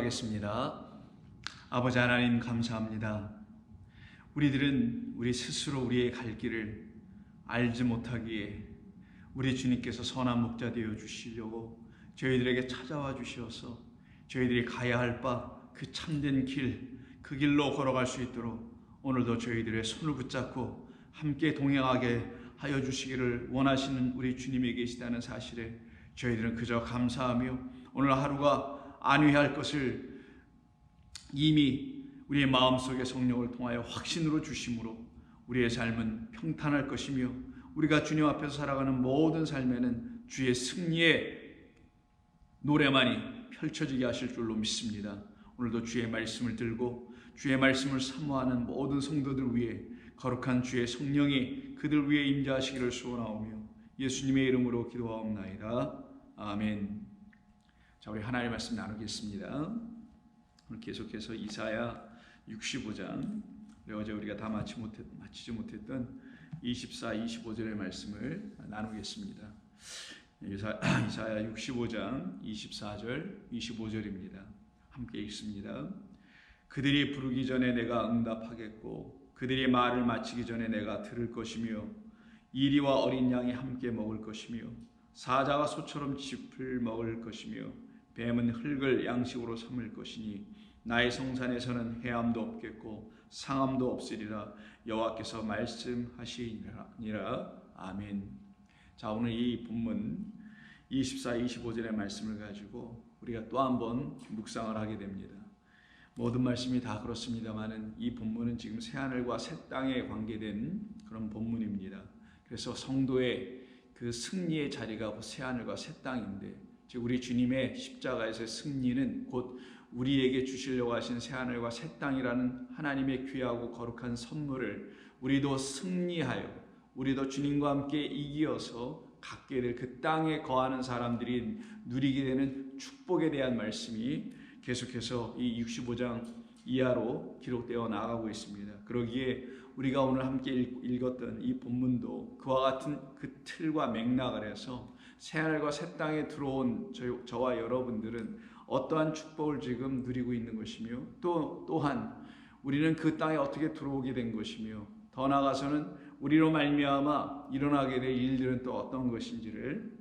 기도하겠습니다. 아버지 하나님 감사합니다. 우리들은 우리 스스로 우리의 갈 길을 알지 못하기에 우리 주님께서 선한 목자 되어 주시려고 저희들에게 찾아와 주시어서 저희들이 가야 할 바 그 참된 길, 그 길로 걸어갈 수 있도록 오늘도 저희들의 손을 붙잡고 함께 동행하게 하여 주시기를 원하시는 우리 주님이 계시다는 사실에 저희들은 그저 감사하며 오늘 하루가 안위할 것을 이미 우리의 마음속에 성령을 통하여 확신으로 주심으로 우리의 삶은 평탄할 것이며 우리가 주님 앞에서 살아가는 모든 삶에는 주의 승리의 노래만이 펼쳐지게 하실 줄로 믿습니다. 오늘도 주의 말씀을 들고 주의 말씀을 사모하는 모든 성도들 위해 거룩한 주의 성령이 그들 위해 임재하시기를 소원하오며 예수님의 이름으로 기도하옵나이다. 아멘. 자, 우리 하나님의 말씀 나누겠습니다. 오늘 계속해서 이사야 65장, 어제 우리가 다 마치지 못했던 24, 25절의 말씀을 나누겠습니다. 이사야 65장 24절, 25절입니다. 함께 읽습니다. 그들이 부르기 전에 내가 응답하겠고 그들이 말을 마치기 전에 내가 들을 것이며 이리와 어린 양이 함께 먹을 것이며 사자가 소처럼 짚을 먹을 것이며 뱀은 흙을 양식으로 삼을 것이니 나의 성산에서는 해함도 없겠고 상함도 없으리라 여호와께서 말씀하시니라. 아멘. 자, 오늘 이 본문 24, 25절의 말씀을 가지고 우리가 또 한 번 묵상을 하게 됩니다. 모든 말씀이 다 그렇습니다만은 이 본문은 지금 새하늘과 새 땅에 관계된 그런 본문입니다. 그래서 성도의 그 승리의 자리가 새하늘과 새 땅인데, 즉 우리 주님의 십자가에서의 승리는 곧 우리에게 주시려고 하신 새하늘과 새 땅이라는 하나님의 귀하고 거룩한 선물을 우리도 승리하여 우리도 주님과 함께 이기어서 갖게 될 그 땅에 거하는 사람들이 누리게 되는 축복에 대한 말씀이 계속해서 이 65장 이하로 기록되어 나가고 있습니다. 그러기에 우리가 오늘 함께 읽었던 이 본문도 그와 같은 그 틀과 맥락을 해서 새하늘과 새 땅에 들어온 저와 여러분들은 어떠한 축복을 지금 누리고 있는 것이며 또한 우리는 그 땅에 어떻게 들어오게 된 것이며 더 나아가서는 우리로 말미암아 일어나게 될 일들은 또 어떤 것인지를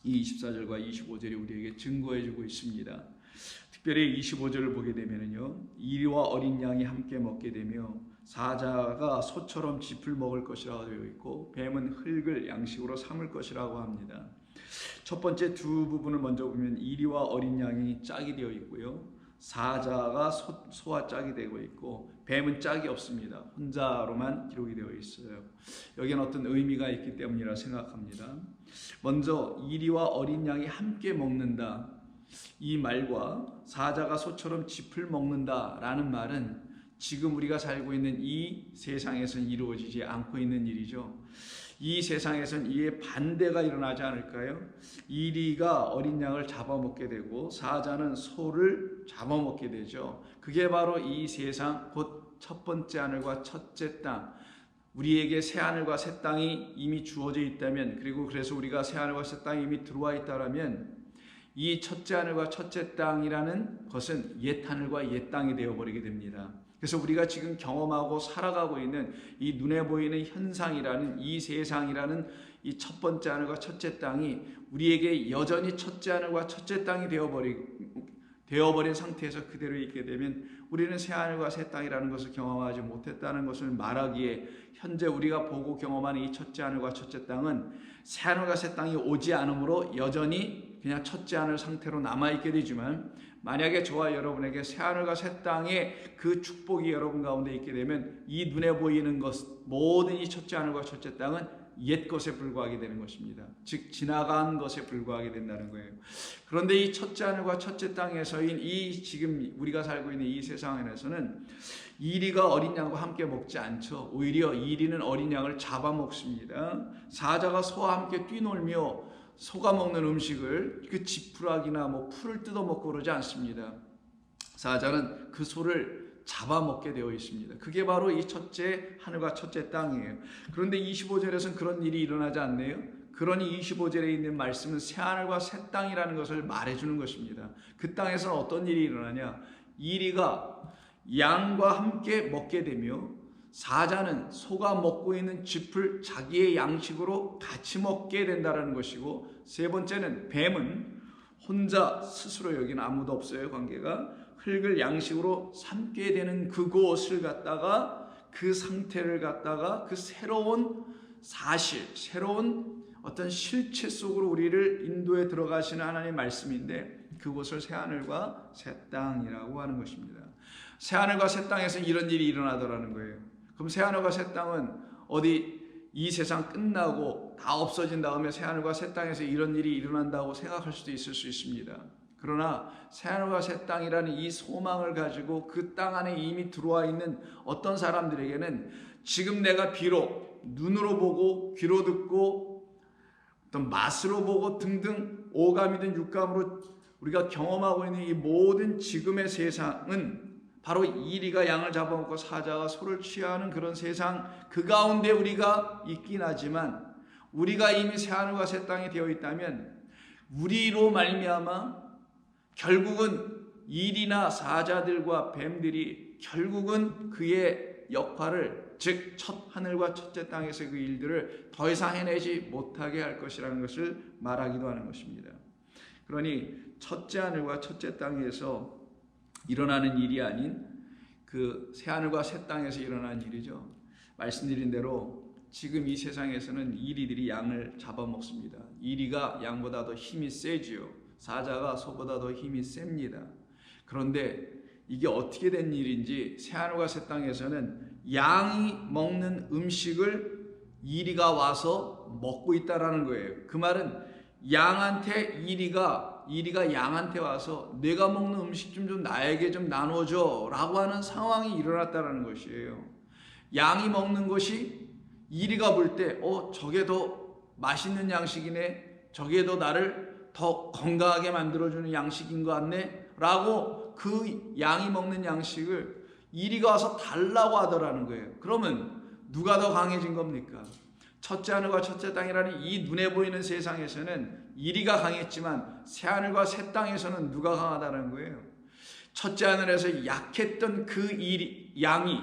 이 24절과 25절이 우리에게 증거해주고 있습니다. 특별히 25절을 보게 되면요, 이리와 어린 양이 함께 먹게 되며 사자가 소처럼 짚을 먹을 것이라고 되어 있고 뱀은 흙을 양식으로 삼을 것이라고 합니다. 첫 번째 두 부분을 먼저 보면 이리와 어린 양이 짝이 되어 있고요, 사자가 소와 짝이 되고 있고 뱀은 짝이 없습니다. 혼자로만 기록이 되어 있어요. 여기는 어떤 의미가 있기 때문이라 생각합니다. 먼저 이리와 어린 양이 함께 먹는다, 이 말과 사자가 소처럼 짚을 먹는다라는 말은 지금 우리가 살고 있는 이 세상에서는 이루어지지 않고 있는 일이죠. 이 세상에서는 이에 반대가 일어나지 않을까요? 이리가 어린 양을 잡아먹게 되고 사자는 소를 잡아먹게 되죠. 그게 바로 이 세상 곧 첫 번째 하늘과 첫째 땅, 우리에게 새 하늘과 새 땅이 이미 주어져 있다면, 그리고 그래서 우리가 새 하늘과 새 땅이 이미 들어와 있다면 이 첫째 하늘과 첫째 땅이라는 것은 옛 하늘과 옛 땅이 되어버리게 됩니다. 그래서 우리가 지금 경험하고 살아가고 있는 이 눈에 보이는 현상이라는 이 세상이라는 이 첫 번째 하늘과 첫째 땅이 우리에게 여전히 첫째 하늘과 첫째 땅이 되어버린 상태에서 그대로 있게 되면 우리는 새 하늘과 새 땅이라는 것을 경험하지 못했다는 것을 말하기에, 현재 우리가 보고 경험하는 이 첫째 하늘과 첫째 땅은 새 하늘과 새 땅이 오지 않으므로 여전히 그냥 첫째 하늘 상태로 남아있게 되지만, 만약에 저와 여러분에게 새 하늘과 새 땅의 그 축복이 여러분 가운데 있게 되면 이 눈에 보이는 것, 모든 이 첫째 하늘과 첫째 땅은 옛 것에 불과하게 되는 것입니다. 즉 지나간 것에 불과하게 된다는 거예요. 그런데 이 첫째 하늘과 첫째 땅에서인 이 지금 우리가 살고 있는 이 세상에서는 이리가 어린 양과 함께 먹지 않죠. 오히려 이리는 어린 양을 잡아먹습니다. 사자가 소와 함께 뛰놀며 소가 먹는 음식을 그 지푸라기나 풀을 뜯어먹고 그러지 않습니다. 사자는 그 소를 잡아먹게 되어 있습니다. 그게 바로 이 첫째 하늘과 첫째 땅이에요. 그런데 25절에서는 그런 일이 일어나지 않네요. 그러니 25절에 있는 말씀은 새하늘과 새 땅이라는 것을 말해주는 것입니다. 그 땅에서는 어떤 일이 일어나냐? 이리가 양과 함께 먹게 되며 사자는 소가 먹고 있는 짚을 자기의 양식으로 같이 먹게 된다는 것이고, 세 번째는 뱀은 혼자 스스로, 여기는 아무도 없어요, 관계가, 흙을 양식으로 삼게 되는 그곳을 갖다가, 그 상태를 갖다가 그 새로운 사실, 새로운 어떤 실체 속으로 우리를 인도해 들어가시는 하나님의 말씀인데, 그곳을 새하늘과 새 땅이라고 하는 것입니다. 새하늘과 새 땅에서 이런 일이 일어나더라는 거예요. 그럼 새하늘과 새 땅은 어디 이 세상 끝나고 다 없어진 다음에 새하늘과 새 땅에서 이런 일이 일어난다고 생각할 수도 있을 수 있습니다. 그러나 새하늘과 새 땅이라는 이 소망을 가지고 그 땅 안에 이미 들어와 있는 어떤 사람들에게는 지금 내가 비록 눈으로 보고 귀로 듣고 어떤 맛으로 보고 등등 오감이든 육감으로 우리가 경험하고 있는 이 모든 지금의 세상은 바로 이리가 양을 잡아먹고 사자가 소를 취하는 그런 세상, 그 가운데 우리가 있긴 하지만, 우리가 이미 새하늘과 새 땅이 되어 있다면 우리로 말미암아 결국은 이리나 사자들과 뱀들이 결국은 그의 역할을, 즉 첫 하늘과 첫째 땅에서 그 일들을 더 이상 해내지 못하게 할 것이라는 것을 말하기도 하는 것입니다. 그러니 첫째 하늘과 첫째 땅에서 일어나는 일이 아닌 그 새하늘과 새 땅에서 일어나는 일이죠. 말씀드린 대로 지금 이 세상에서는 이리들이 양을 잡아먹습니다. 이리가 양보다 더 힘이 세지요. 사자가 소보다 더 힘이 셉니다. 그런데 이게 어떻게 된 일인지 새하늘과 새 땅에서는 양이 먹는 음식을 이리가 와서 먹고 있다라는 거예요. 그 말은 양한테 이리가 양한테 와서 내가 먹는 음식 좀 나에게 좀 나눠줘 라고 하는 상황이 일어났다는 것이에요. 양이 먹는 것이 이리가 볼 때 저게 더 맛있는 양식이네, 저게 더 나를 더 건강하게 만들어주는 양식인 것 같네 라고 그 양이 먹는 양식을 이리가 와서 달라고 하더라는 거예요. 그러면 누가 더 강해진 겁니까? 첫째 하늘과 첫째 땅이라는 이 눈에 보이는 세상에서는 이리가 강했지만 새하늘과 새 땅에서는 누가 강하다는 거예요? 첫째 하늘에서 약했던 그 양이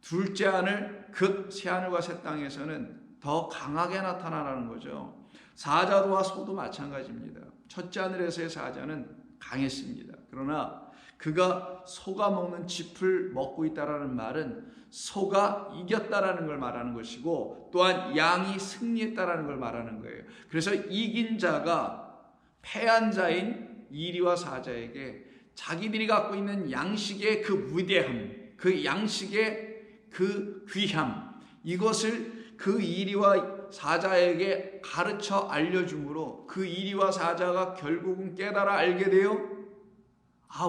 둘째 하늘, 그 새하늘과 새 땅에서는 더 강하게 나타나라는 거죠. 사자와 소도 마찬가지입니다. 첫째 하늘에서의 사자는 강했습니다. 그러나 그가 소가 먹는 짚을 먹고 있다라는 말은 소가 이겼다라는 걸 말하는 것이고, 또한 양이 승리했다라는 걸 말하는 거예요. 그래서 이긴 자가 패한 자인 이리와 사자에게 자기들이 갖고 있는 양식의 그 위대함, 그 양식의 그 귀함, 이것을 그 이리와 사자에게 가르쳐 알려줌으로 그 이리와 사자가 결국은 깨달아 알게 돼요.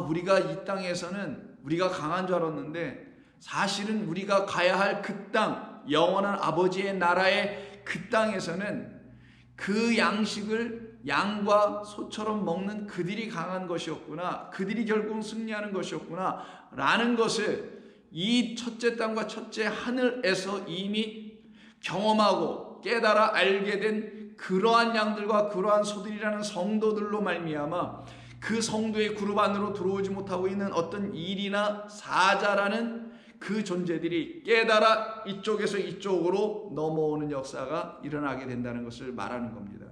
우리가 이 땅에서는 우리가 강한 줄 알았는데 사실은 우리가 가야 할 그 땅, 영원한 아버지의 나라의 그 땅에서는 그 양식을 양과 소처럼 먹는 그들이 강한 것이었구나, 그들이 결국 승리하는 것이었구나 라는 것을 이 첫째 땅과 첫째 하늘에서 이미 경험하고 깨달아 알게 된 그러한 양들과 그러한 소들이라는 성도들로 말미암아 그 성도의 그룹 안으로 들어오지 못하고 있는 어떤 일이나 사자라는 그 존재들이 깨달아 이쪽에서 이쪽으로 넘어오는 역사가 일어나게 된다는 것을 말하는 겁니다.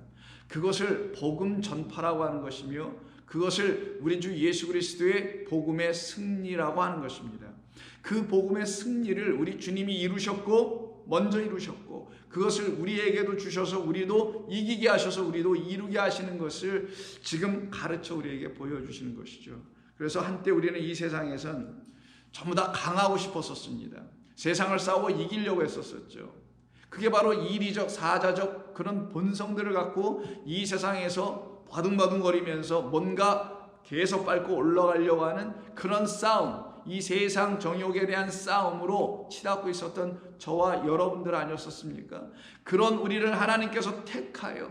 그것을 복음 전파라고 하는 것이며, 그것을 우리 주 예수 그리스도의 복음의 승리라고 하는 것입니다. 그 복음의 승리를 우리 주님이 이루셨고, 먼저 이루셨고, 그것을 우리에게도 주셔서 우리도 이기게 하셔서 우리도 이루게 하시는 것을 지금 가르쳐 우리에게 보여주시는 것이죠. 그래서 한때 우리는 이 세상에선 전부 다 강하고 싶었었습니다. 세상을 싸워 이기려고 했었죠. 그게 바로 이리적 사자적 그런 본성들을 갖고 이 세상에서 바둥바둥거리면서 뭔가 계속 밟고 올라가려고 하는 그런 싸움, 이 세상 정욕에 대한 싸움으로 치닫고 있었던 저와 여러분들 아니었었습니까? 그런 우리를 하나님께서 택하여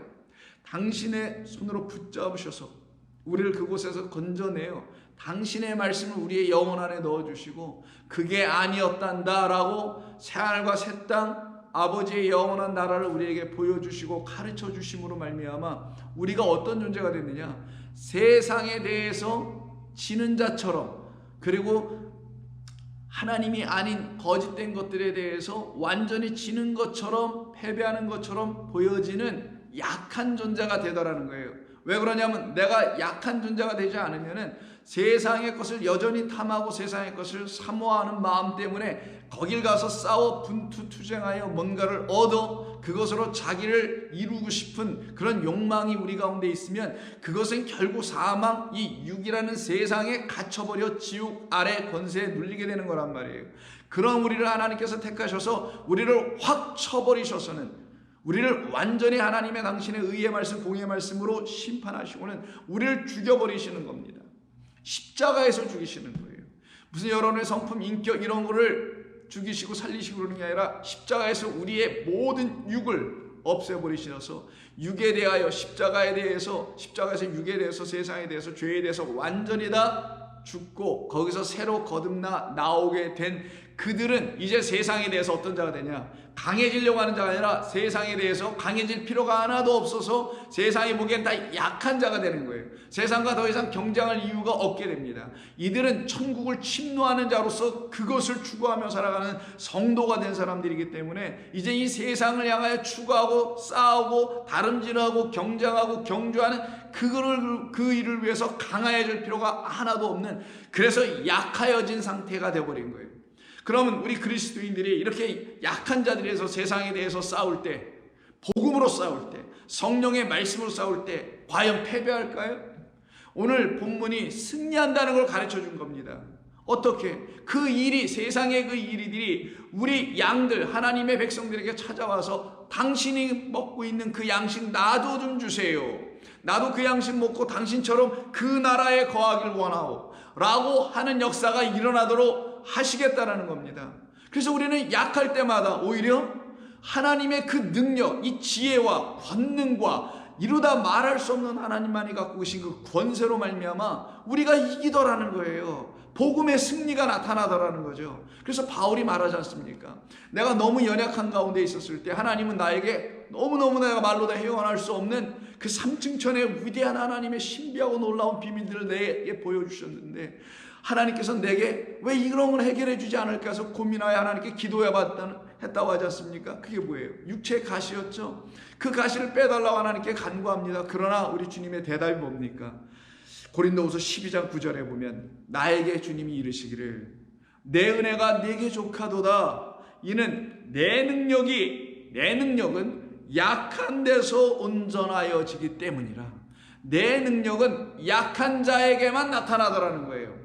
당신의 손으로 붙잡으셔서 우리를 그곳에서 건져내어 당신의 말씀을 우리의 영혼 안에 넣어주시고, 그게 아니었단다라고 새하늘과 새 땅, 아버지의 영원한 나라를 우리에게 보여주시고 가르쳐 주심으로 말미암아 우리가 어떤 존재가 됐느냐? 세상에 대해서 지는 자처럼, 그리고 하나님이 아닌 거짓된 것들에 대해서 완전히 지는 것처럼, 패배하는 것처럼 보여지는 약한 존재가 되더라는 거예요. 왜 그러냐면 내가 약한 존재가 되지 않으면은 세상의 것을 여전히 탐하고 세상의 것을 사모하는 마음 때문에 거길 가서 싸워 분투투쟁하여 뭔가를 얻어 그것으로 자기를 이루고 싶은 그런 욕망이 우리 가운데 있으면 그것은 결국 사망, 이 육이라는 세상에 갇혀버려 지옥 아래 권세에 눌리게 되는 거란 말이에요. 그런 우리를 하나님께서 택하셔서 우리를 확 쳐버리셔서는, 우리를 완전히 하나님의 당신의 의의 말씀, 공의 말씀으로 심판하시고는 우리를 죽여버리시는 겁니다. 십자가에서 죽이시는 거예요. 무슨 여러분의 성품, 인격 이런 거를 죽이시고 살리시고 그러는 게 아니라 십자가에서 우리의 모든 육을 없애버리셔서 육에 대하여, 십자가에 대해서, 십자가에서 육에 대해서, 세상에 대해서, 죄에 대해서 완전히 다 죽고 거기서 새로 거듭나 나오게 된 그들은 이제 세상에 대해서 어떤 자가 되냐? 강해지려고 하는 자가 아니라 세상에 대해서 강해질 필요가 하나도 없어서 세상이 보기엔 다 약한 자가 되는 거예요. 세상과 더 이상 경쟁할 이유가 없게 됩니다. 이들은 천국을 침노하는 자로서 그것을 추구하며 살아가는 성도가 된 사람들이기 때문에 이제 이 세상을 향하여 추구하고 싸우고 다름질하고 경쟁하고 경주하는 그 일을 위해서 강해질 필요가 하나도 없는, 그래서 약하여진 상태가 되어버린 거예요. 그러면 우리 그리스도인들이 이렇게 약한 자들에서 세상에 대해서 싸울 때, 복음으로 싸울 때, 성령의 말씀으로 싸울 때 과연 패배할까요? 오늘 본문이 승리한다는 걸 가르쳐 준 겁니다. 어떻게? 그 일이, 세상의 그 일이들이 우리 양들, 하나님의 백성들에게 찾아와서 당신이 먹고 있는 그 양식 나도 좀 주세요. 나도 그 양식 먹고 당신처럼 그 나라에 거하길 원하오 라고 하는 역사가 일어나도록 하시겠다라는 겁니다. 그래서 우리는 약할 때마다 오히려 하나님의 그 능력, 이 지혜와 권능과 이루다 말할 수 없는 하나님만이 갖고 계신 그 권세로 말미암아 우리가 이기더라는 거예요. 복음의 승리가 나타나더라는 거죠. 그래서 바울이 말하지 않습니까? 내가 너무 연약한 가운데 있었을 때 하나님은 나에게 너무너무 내가 말로 다 헤어날 수 없는 그 삼층천의 위대한 하나님의 신비하고 놀라운 비밀들을 내게 보여주셨는데 하나님께서 내게 왜 이런 걸 해결해 주지 않을까 해서 고민하여 하나님께 기도했다고 하지 않습니까? 그게 뭐예요? 육체의 가시였죠. 그 가시를 빼달라고 하나님께 간구합니다. 그러나 우리 주님의 대답이 뭡니까? 고린도후서 12장 9절에 보면 나에게 주님이 이르시기를 내 은혜가 네게 족하도다. 이는 내 능력은 약한 데서 온전하여지기 때문이라. 내 능력은 약한 자에게만 나타나더라는 거예요.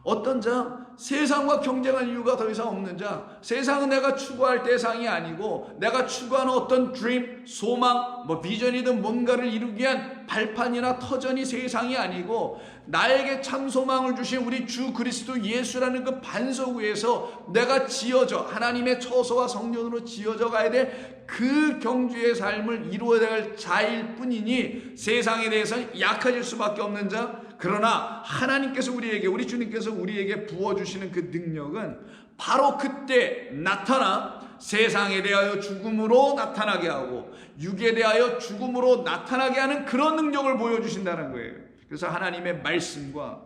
어떤 자? 세상과 경쟁할 이유가 더 이상 없는 자. 세상은 내가 추구할 대상이 아니고 내가 추구하는 어떤 드림, 소망, 비전이든 뭔가를 이루기 위한 발판이나 터전이 세상이 아니고 나에게 참 소망을 주신 우리 주 그리스도 예수라는 그 반석 위에서 내가 지어져 하나님의 처소와 성전으로 지어져 가야 될 그 경주의 삶을 이루어야 할 자일 뿐이니 세상에 대해서는 약해질 수밖에 없는 자. 그러나 하나님께서 우리에게, 우리 주님께서 우리에게 부어주시는 그 능력은 바로 그때 나타나 세상에 대하여 죽음으로 나타나게 하고 육에 대하여 죽음으로 나타나게 하는 그런 능력을 보여주신다는 거예요. 그래서 하나님의 말씀과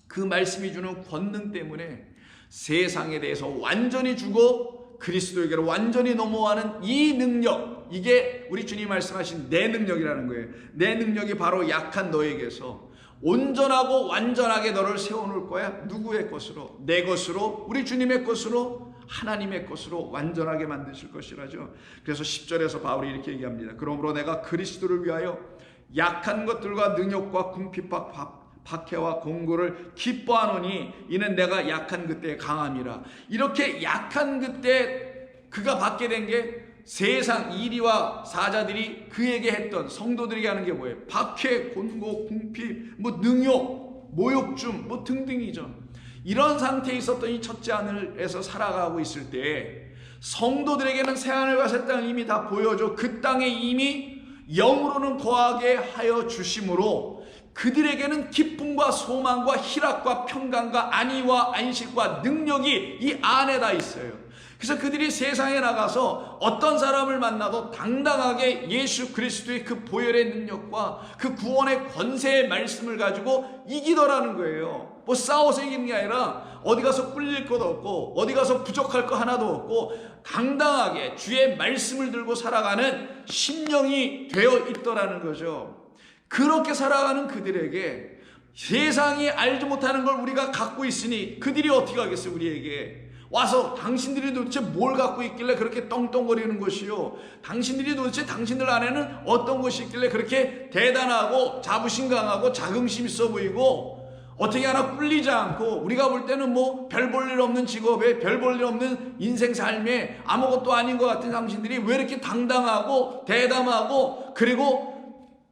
그 말씀이 주는 권능 때문에 세상에 대해서 완전히 죽어 그리스도에게로 완전히 넘어가는 이 능력, 이게 우리 주님이 말씀하신 내 능력이라는 거예요. 내 능력이 바로 약한 너에게서 온전하고 완전하게 너를 세워놓을 거야. 누구의 것으로? 내 것으로, 우리 주님의 것으로, 하나님의 것으로 완전하게 만드실 것이라죠. 그래서 10절에서 바울이 이렇게 얘기합니다. 그러므로 내가 그리스도를 위하여 약한 것들과 능욕과 궁핍과 박해와 공고를 기뻐하노니 이는 내가 약한 그때 강함이라. 이렇게 약한 그때 그가 받게 된 게 세상 이리와 사자들이 그에게 했던, 성도들에게 하는 게 뭐예요? 박해, 곤고, 궁핍, 능욕, 모욕줌 등등이죠. 이런 상태에 있었던 이 첫째 하늘에서 살아가고 있을 때 성도들에게는 새하늘과 새 땅을 이미 다 보여줘 그 땅에 이미 영으로는 거하게 하여 주심으로 그들에게는 기쁨과 소망과 희락과 평강과 안위와 안식과 능력이 이 안에 다 있어요. 그래서 그들이 세상에 나가서 어떤 사람을 만나도 당당하게 예수 그리스도의 그 보혈의 능력과 그 구원의 권세의 말씀을 가지고 이기더라는 거예요. 뭐 싸워서 이기는 게 아니라 어디 가서 꿀릴 것도 없고 어디 가서 부족할 거 하나도 없고 당당하게 주의 말씀을 들고 살아가는 심령이 되어 있더라는 거죠. 그렇게 살아가는 그들에게 세상이 알지 못하는 걸 우리가 갖고 있으니 그들이 어떻게 하겠어요? 우리에게 와서 당신들이 도대체 뭘 갖고 있길래 그렇게 떵떵거리는 것이요, 당신들이 도대체 당신들 안에는 어떤 것이 있길래 그렇게 대단하고 자부심 강하고 자긍심 있어 보이고 어떻게 하나 꿀리지 않고 우리가 볼 때는 뭐 별 볼 일 없는 직업에 별 볼 일 없는 인생 삶에 아무것도 아닌 것 같은 당신들이 왜 이렇게 당당하고 대담하고 그리고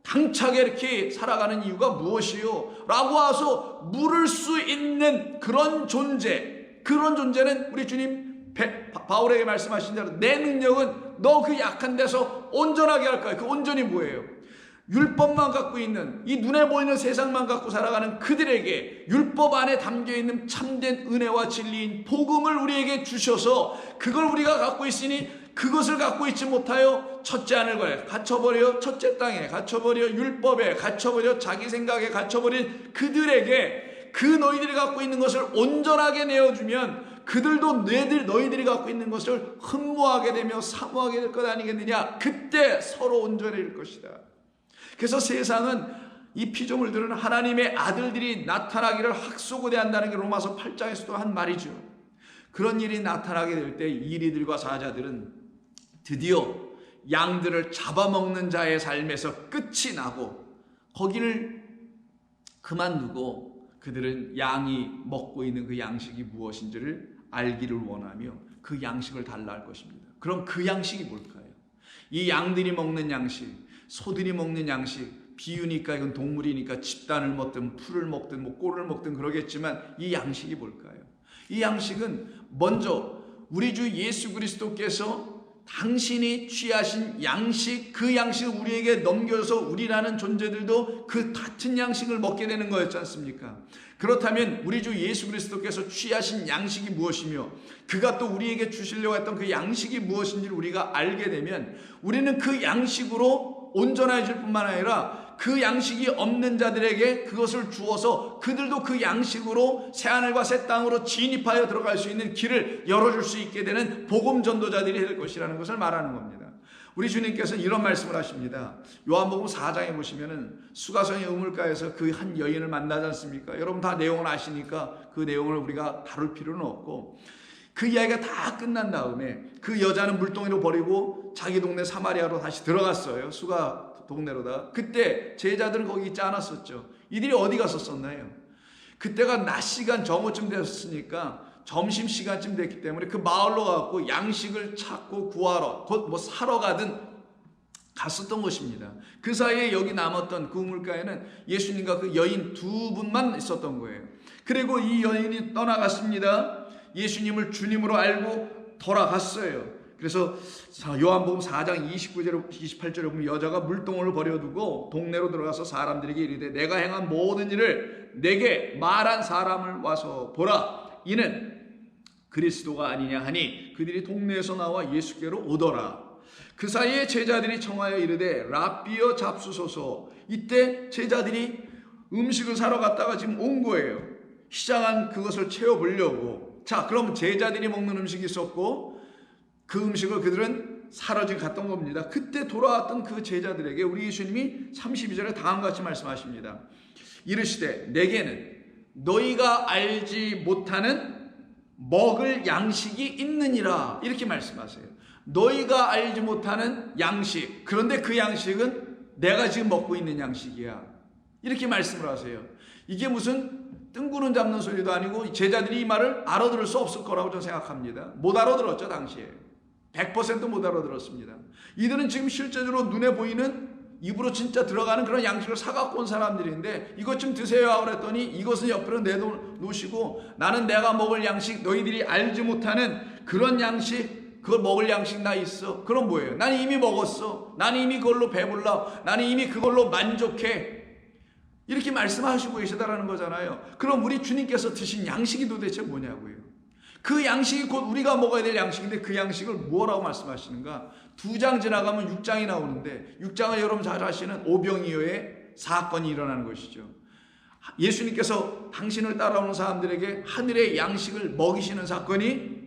당차게 이렇게 살아가는 이유가 무엇이요? 라고 와서 물을 수 있는 그런 존재, 그런 존재는 우리 주님 바울에게 말씀하신 대로 내 능력은 너 그 약한 데서 온전하게 할 거야. 그 온전이 뭐예요? 율법만 갖고 있는, 이 눈에 보이는 세상만 갖고 살아가는 그들에게 율법 안에 담겨있는 참된 은혜와 진리인 복음을 우리에게 주셔서 그걸 우리가 갖고 있으니 그것을 갖고 있지 못하여 첫째 하늘에 갇혀버려, 첫째 땅에 갇혀버려, 율법에 갇혀버려, 자기 생각에 갇혀버린 그들에게 그 너희들이 갖고 있는 것을 온전하게 내어주면 그들도 너희들이 갖고 있는 것을 흠모하게 되며 사모하게 될 것 아니겠느냐. 그때 서로 온전해질 것이다. 그래서 세상은 이 피조물들은 하나님의 아들들이 나타나기를 학소고대한다는 게 로마서 8장에서도 한 말이죠. 그런 일이 나타나게 될 때 이리들과 사자들은 드디어 양들을 잡아먹는 자의 삶에서 끝이 나고 거기를 그만두고 그들은 양이 먹고 있는 그 양식이 무엇인지를 알기를 원하며 그 양식을 달라 할 것입니다. 그럼 그 양식이 뭘까요? 이 양들이 먹는 양식, 소들이 먹는 양식, 비유니까 이건 동물이니까 집단을 먹든 풀을 먹든 뭐 꼴을 먹든 그러겠지만 이 양식이 뭘까요? 이 양식은 먼저 우리 주 예수 그리스도께서 당신이 취하신 양식, 그 양식을 우리에게 넘겨서 우리라는 존재들도 그 같은 양식을 먹게 되는 거였지 않습니까? 그렇다면 우리 주 예수 그리스도께서 취하신 양식이 무엇이며 그가 또 우리에게 주시려고 했던 그 양식이 무엇인지를 우리가 알게 되면 우리는 그 양식으로 온전해질 뿐만 아니라 그 양식이 없는 자들에게 그것을 주어서 그들도 그 양식으로 새하늘과 새 땅으로 진입하여 들어갈 수 있는 길을 열어줄 수 있게 되는 복음 전도자들이 될 것이라는 것을 말하는 겁니다. 우리 주님께서 이런 말씀을 하십니다. 요한복음 4장에 보시면은 수가성의 우물가에서 그 한 여인을 만나지 않습니까? 여러분 다 내용을 아시니까 그 내용을 우리가 다룰 필요는 없고, 그 이야기가 다 끝난 다음에 그 여자는 물동이로 버리고 자기 동네 사마리아로 다시 들어갔어요. 수가 동네로다. 그때 제자들은 거기 있지 않았었죠. 이들이 어디 갔었나요? 그때가 낮 시간 정오쯤 되었으니까 점심시간쯤 됐기 때문에 그 마을로 가고 양식을 찾고 구하러, 곧 뭐 사러 가든 갔었던 것입니다. 그 사이에 여기 남았던 그 우물가에는 예수님과 그 여인 두 분만 있었던 거예요. 그리고 이 여인이 떠나갔습니다. 예수님을 주님으로 알고 돌아갔어요. 그래서 요한복음 4장 29절 28절에 보면 여자가 물동을 버려두고 동네로 들어가서 사람들에게 이르되 내가 행한 모든 일을 내게 말한 사람을 와서 보라. 이는 그리스도가 아니냐 하니 그들이 동네에서 나와 예수께로 오더라. 그 사이에 제자들이 청하여 이르되 랍비여 잡수소서. 이때 제자들이 음식을 사러 갔다가 지금 온 거예요. 시장한 그것을 채워보려고. 자, 그럼 제자들이 먹는 음식이 있었고 그 음식을 그들은 사러 지금 갔던 겁니다. 그때 돌아왔던 그 제자들에게 우리 예수님이 32절에 다음과 같이 말씀하십니다. 이르시되 내게는 너희가 알지 못하는 먹을 양식이 있느니라. 이렇게 말씀하세요. 너희가 알지 못하는 양식, 그런데 그 양식은 내가 지금 먹고 있는 양식이야. 이렇게 말씀을 하세요. 이게 무슨 뜬구름 잡는 소리도 아니고 제자들이 이 말을 알아들을 수 없을 거라고 저는 생각합니다. 못 알아들었죠. 당시에 100% 못 알아들었습니다. 이들은 지금 실제적으로 눈에 보이는 입으로 진짜 들어가는 그런 양식을 사갖고 온 사람들인데 이것 좀 드세요 그랬더니 이것은 옆으로 내놓으시고 나는 내가 먹을 양식, 너희들이 알지 못하는 그런 양식, 그걸 먹을 양식 나 있어. 그럼 뭐예요? 나는 이미 먹었어. 나는 이미 그걸로 배불러. 나는 이미 그걸로 만족해. 이렇게 말씀하시고 계시다라는 거잖아요. 그럼 우리 주님께서 드신 양식이 도대체 뭐냐고요. 그 양식이 곧 우리가 먹어야 될 양식인데 그 양식을 뭐라고 말씀하시는가? 2장 지나가면 6장이 나오는데 6장은 여러분 잘 아시는 오병이어의 사건이 일어나는 것이죠. 예수님께서 당신을 따라오는 사람들에게 하늘의 양식을 먹이시는 사건이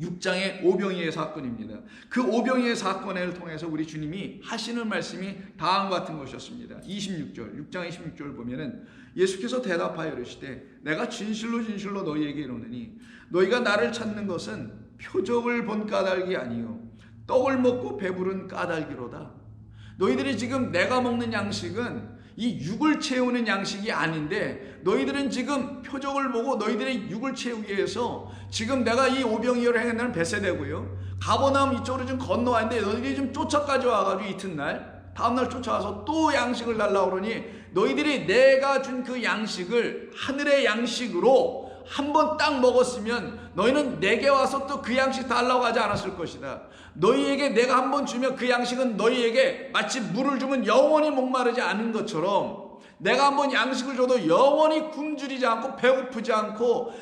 6장의 오병이어의 사건입니다. 그 오병이어의 사건을 통해서 우리 주님이 하시는 말씀이 다음과 같은 것이었습니다. 26절, 6장 26절 보면은 예수께서 대답하여 이르시되 내가 진실로 진실로 너희에게 이르노니 너희가 나를 찾는 것은 표적을 본 까닭이 아니요 떡을 먹고 배부른 까닭이로다. 너희들이 지금 내가 먹는 양식은 이 육을 채우는 양식이 아닌데 너희들은 지금 표적을 보고 너희들의 육을 채우기 위해서 지금 내가 이 오병이어를 행한다는 벳세다고요. 가버나움 이쪽으로 좀 건너왔는데 너희들이 좀 쫓아까지 와가지고 이튿날 다음날 쫓아와서 또 양식을 달라고 그러니 너희들이 내가 준 그 양식을 하늘의 양식으로 한번 딱 먹었으면 너희는 내게 와서 또 그 양식 달라고 하지 않았을 것이다. 너희에게 내가 한번 주면 그 양식은 너희에게 마치 물을 주면 영원히 목마르지 않은 것처럼 내가 한번 양식을 줘도 영원히 굶주리지 않고 배고프지 않고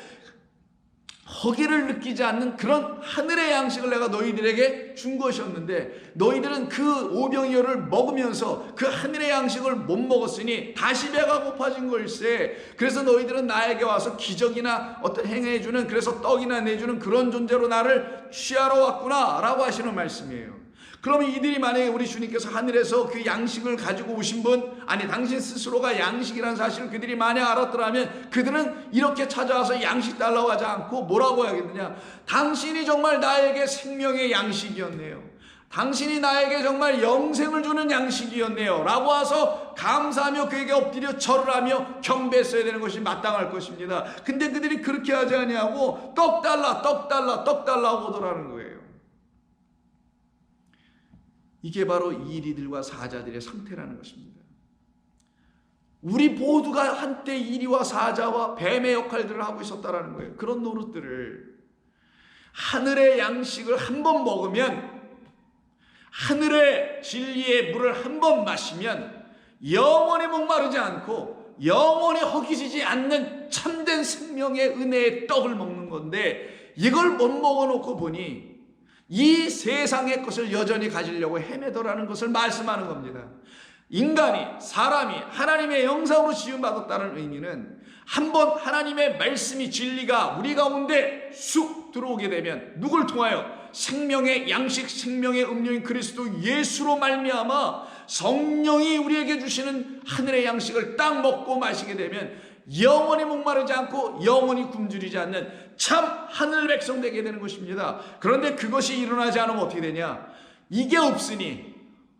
허기를 느끼지 않는 그런 하늘의 양식을 내가 너희들에게 준 것이었는데 너희들은 그 오병이어를 먹으면서 그 하늘의 양식을 못 먹었으니 다시 배가 고파진 걸세. 그래서 너희들은 나에게 와서 기적이나 어떤 행해주는 그래서 떡이나 내주는 그런 존재로 나를 취하러 왔구나 라고 하시는 말씀이에요. 그러면 이들이 만약에 우리 주님께서 하늘에서 그 양식을 가지고 오신 분, 아니 당신 스스로가 양식이라는 사실을 그들이 만약 알았더라면 그들은 이렇게 찾아와서 양식 달라고 하지 않고 뭐라고 하겠느냐? 당신이 정말 나에게 생명의 양식이었네요. 당신이 나에게 정말 영생을 주는 양식이었네요 라고 와서 감사하며 그에게 엎드려 절을 하며 경배했어야 되는 것이 마땅할 것입니다. 근데 그들이 그렇게 하지 아니하고 떡 달라 떡 달라 떡 달라고 오더라는 거예요. 이게 바로 이리들과 사자들의 상태라는 것입니다. 우리 모두가 한때 이리와 사자와 뱀의 역할들을 하고 있었다라는 거예요. 그런 노릇들을 하늘의 양식을 한 번 먹으면 하늘의 진리의 물을 한 번 마시면 영원히 목마르지 않고 영원히 허기지지 않는 참된 생명의 은혜의 떡을 먹는 건데 이걸 못 먹어놓고 보니 이 세상의 것을 여전히 가지려고 헤매더라는 것을 말씀하는 겁니다. 인간이 사람이 하나님의 영상으로 지음받았다는 의미는 한번 하나님의 말씀이 진리가 우리 가운데 쑥 들어오게 되면 누굴 통하여 생명의 양식 생명의 음료인 그리스도 예수로 말미암아 성령이 우리에게 주시는 하늘의 양식을 딱 먹고 마시게 되면 영원히 목마르지 않고 영원히 굶주리지 않는 참 하늘 백성 되게 되는 것입니다. 그런데 그것이 일어나지 않으면 어떻게 되냐? 이게 없으니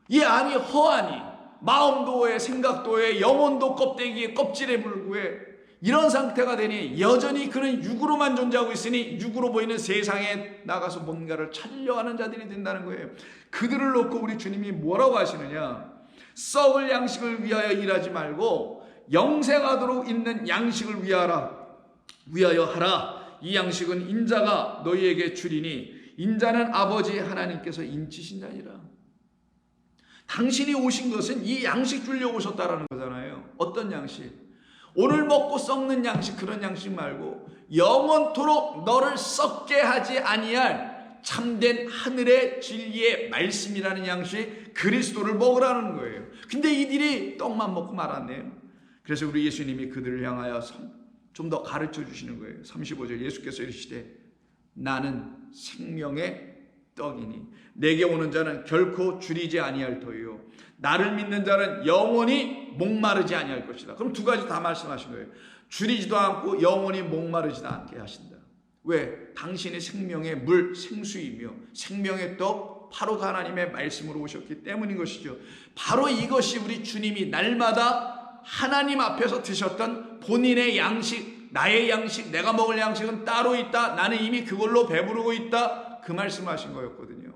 이 안이 허하니 마음도 생각도 영혼도 껍데기에 껍질에 불구에 이런 상태가 되니 여전히 그는 육으로만 존재하고 있으니 육으로 보이는 세상에 나가서 뭔가를 찾으려 하는 자들이 된다는 거예요. 그들을 놓고 우리 주님이 뭐라고 하시느냐? 썩을 양식을 위하여 일하지 말고 영생하도록 있는 양식을 위하여 하라. 이 양식은 인자가 너희에게 주리니 인자는 아버지 하나님께서 인치신 자니라. 당신이 오신 것은 이 양식 주려고 오셨다라는 거잖아요. 어떤 양식? 오늘 먹고 썩는 양식, 그런 양식 말고 영원토록 너를 썩게 하지 아니할 참된 하늘의 진리의 말씀이라는 양식, 그리스도를 먹으라는 거예요. 근데 이들이 떡만 먹고 말았네요. 그래서 우리 예수님이 그들을 향하여 좀 더 가르쳐 주시는 거예요. 35절 예수께서 이르시되 나는 생명의 떡이니 내게 오는 자는 결코 줄이지 아니할 터이요 나를 믿는 자는 영원히 목마르지 아니할 것이다. 그럼 두 가지 다 말씀하신 거예요. 줄이지도 않고 영원히 목마르지도 않게 하신다. 왜? 당신이 생명의 물 생수이며 생명의 떡 바로 하나님의 말씀으로 오셨기 때문인 것이죠. 바로 이것이 우리 주님이 날마다 하나님 앞에서 드셨던 본인의 양식, 나의 양식, 내가 먹을 양식은 따로 있다. 나는 이미 그걸로 배부르고 있다. 그 말씀하신 거였거든요.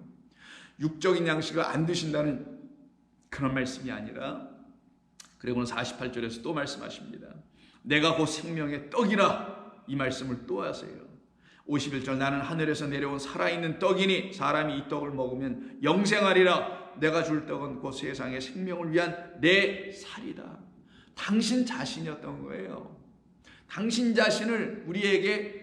육적인 양식을 안 드신다는 그런 말씀이 아니라 그리고는 48절에서 또 말씀하십니다. 내가 곧 생명의 떡이라 이 말씀을 또 하세요. 51절 나는 하늘에서 내려온 살아있는 떡이니 사람이 이 떡을 먹으면 영생하리라. 내가 줄 떡은 곧 세상의 생명을 위한 내 살이다. 당신 자신이었던 거예요. 당신 자신을 우리에게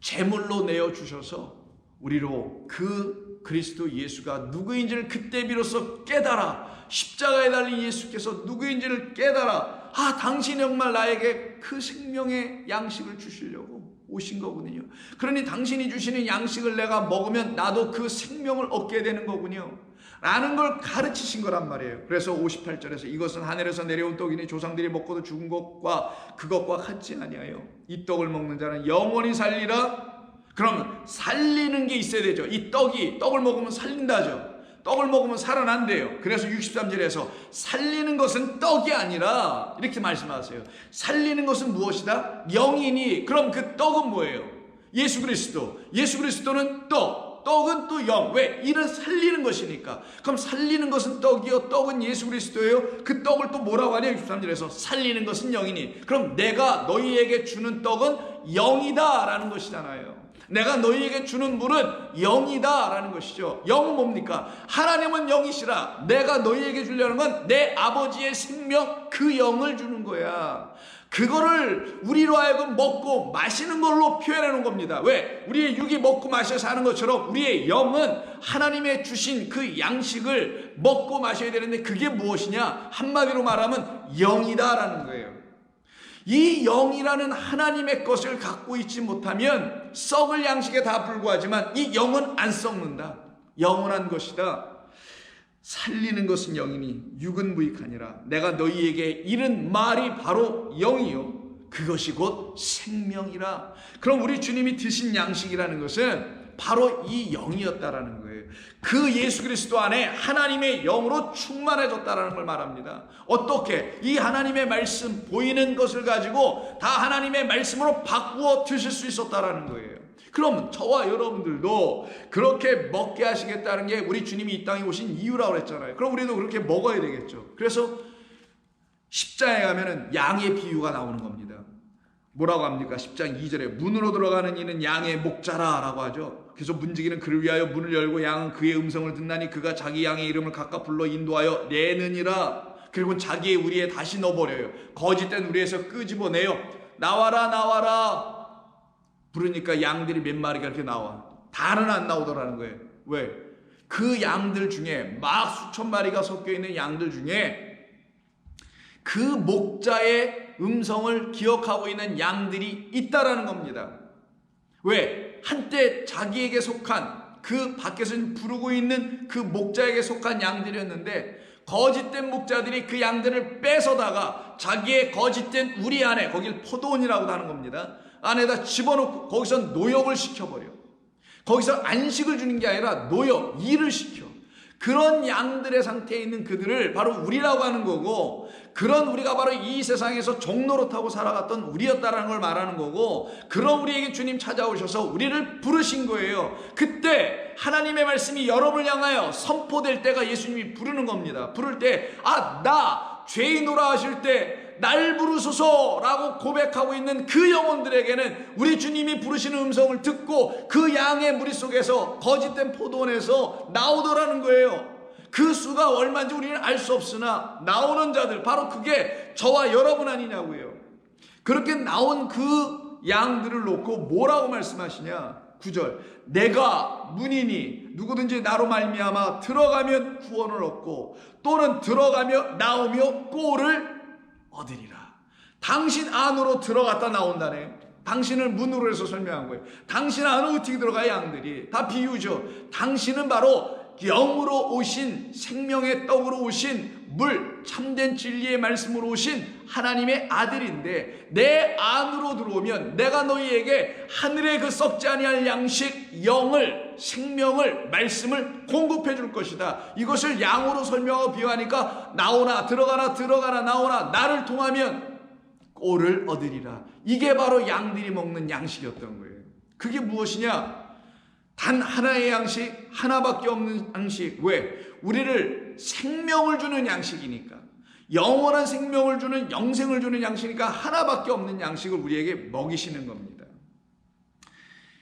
제물로 내어주셔서 우리로 그 그리스도 예수가 누구인지를 그때 비로소 깨달아, 십자가에 달린 예수께서 누구인지를 깨달아, 당신이 정말 나에게 그 생명의 양식을 주시려고 오신 거군요. 그러니 당신이 주시는 양식을 내가 먹으면 나도 그 생명을 얻게 되는 거군요 라는 걸 가르치신 거란 말이에요. 그래서 58절에서 이것은 하늘에서 내려온 떡이니 조상들이 먹고도 죽은 것과 그것과 같지 아니하여 이 떡을 먹는 자는 영원히 살리라. 그럼 살리는 게 있어야 되죠. 이 떡을 먹으면 살린다죠. 떡을 먹으면 살아난대요. 그래서 63절에서 살리는 것은 떡이 아니라 이렇게 말씀하세요. 살리는 것은 무엇이다? 영이니. 그럼 그 떡은 뭐예요? 예수 그리스도. 예수 그리스도는 떡은 또 영. 왜? 이는 살리는 것이니까. 그럼 살리는 것은 떡이요, 떡은 예수 그리스도예요. 그 떡을 또 뭐라고 하냐? 63절에서 살리는 것은 영이니. 그럼 내가 너희에게 주는 떡은 영이다 라는 것이잖아요. 내가 너희에게 주는 물은 영이다 라는 것이죠. 영은 뭡니까? 하나님은 영이시라. 내가 너희에게 주려는 건 내 아버지의 생명, 그 영을 주는 거야. 그거를 우리로 하여금 먹고 마시는 걸로 표현해 놓은 겁니다. 왜? 우리의 육이 먹고 마셔 사는 것처럼 우리의 영은 하나님의 주신 그 양식을 먹고 마셔야 되는데, 그게 무엇이냐? 한마디로 말하면 영이다 라는 거예요. 이 영이라는 하나님의 것을 갖고 있지 못하면 썩을 양식에 다 불과하지만 이 영은 안 썩는다. 영원한 것이다. 살리는 것은 영이니 육은 무익하니라. 내가 너희에게 이른 말이 바로 영이요 그것이 곧 생명이라. 그럼 우리 주님이 드신 양식이라는 것은 바로 이 영이었다라는 거예요. 그 예수 그리스도 안에 하나님의 영으로 충만해졌다라는 걸 말합니다. 어떻게? 이 하나님의 말씀, 보이는 것을 가지고 다 하나님의 말씀으로 바꾸어 드실 수 있었다라는 거예요. 그럼 저와 여러분들도 그렇게 먹게 하시겠다는 게 우리 주님이 이 땅에 오신 이유라고 그랬잖아요. 그럼 우리도 그렇게 먹어야 되겠죠. 그래서 십자에 가면은 양의 비유가 나오는 겁니다. 뭐라고 합니까? 10장 2절에 문으로 들어가는 이는 양의 목자라 라고 하죠. 그래서 문지기는 그를 위하여 문을 열고 양은 그의 음성을 듣나니 그가 자기 양의 이름을 각각 불러 인도하여 내느니라. 그리고 자기의 우리에 다시 넣어버려요. 거짓된 우리에서 끄집어내요. 나와라 나와라 부르니까 양들이 몇 마리가 이렇게 나와. 다는 안 나오더라는 거예요. 왜? 그 양들 중에 막 수천 마리가 섞여 있는 양들 중에 그 목자의 음성을 기억하고 있는 양들이 있다라는 겁니다. 왜? 한때 자기에게 속한, 그 밖에서 부르고 있는 그 목자에게 속한 양들이었는데 거짓된 목자들이 그 양들을 뺏어다가 자기의 거짓된 우리 안에, 거길 포도원이라고 하는 겁니다, 안에다 집어넣고 거기서 노역을 시켜버려. 거기서 안식을 주는 게 아니라 노역, 일을 시켜. 그런 양들의 상태에 있는 그들을 바로 우리라고 하는 거고, 그런 우리가 바로 이 세상에서 종노릇하고 살아갔던 우리였다라는 걸 말하는 거고, 그런 우리에게 주님 찾아오셔서 우리를 부르신 거예요. 그때 하나님의 말씀이 여러분을 향하여 선포될 때가 예수님이 부르는 겁니다. 부를 때, 나 죄인오라 하실 때 날 부르소서 라고 고백하고 있는 그 영혼들에게는 우리 주님이 부르시는 음성을 듣고 그 양의 무리 속에서 거짓된 포도원에서 나오더라는 거예요. 그 수가 얼마인지 우리는 알 수 없으나 나오는 자들, 바로 그게 저와 여러분 아니냐고요. 그렇게 나온 그 양들을 놓고 뭐라고 말씀하시냐? 9절, 내가 문이니 누구든지 나로 말미암아 들어가면 구원을 얻고 또는 들어가며 나오며 꼴을 얻으리라. 당신 안으로 들어갔다 나온다네. 당신을 문으로 해서 설명한 거예요. 당신 안으로 어떻게 들어가요? 양들이 다 비유죠. 당신은 바로 영으로 오신, 생명의 떡으로 오신, 물, 참된 진리의 말씀으로 오신 하나님의 아들인데, 내 안으로 들어오면 내가 너희에게 하늘의 그 썩지 아니할 양식, 영을, 생명을, 말씀을 공급해 줄 것이다. 이것을 양으로 설명하고 비유하니까 나오나 들어가나 나오나 나를 통하면 꼴을 얻으리라. 이게 바로 양들이 먹는 양식이었던 거예요. 그게 무엇이냐? 단 하나의 양식, 하나밖에 없는 양식. 왜? 우리를 생명을 주는 양식이니까, 영원한 생명을 주는, 영생을 주는 양식이니까 하나밖에 없는 양식을 우리에게 먹이시는 겁니다.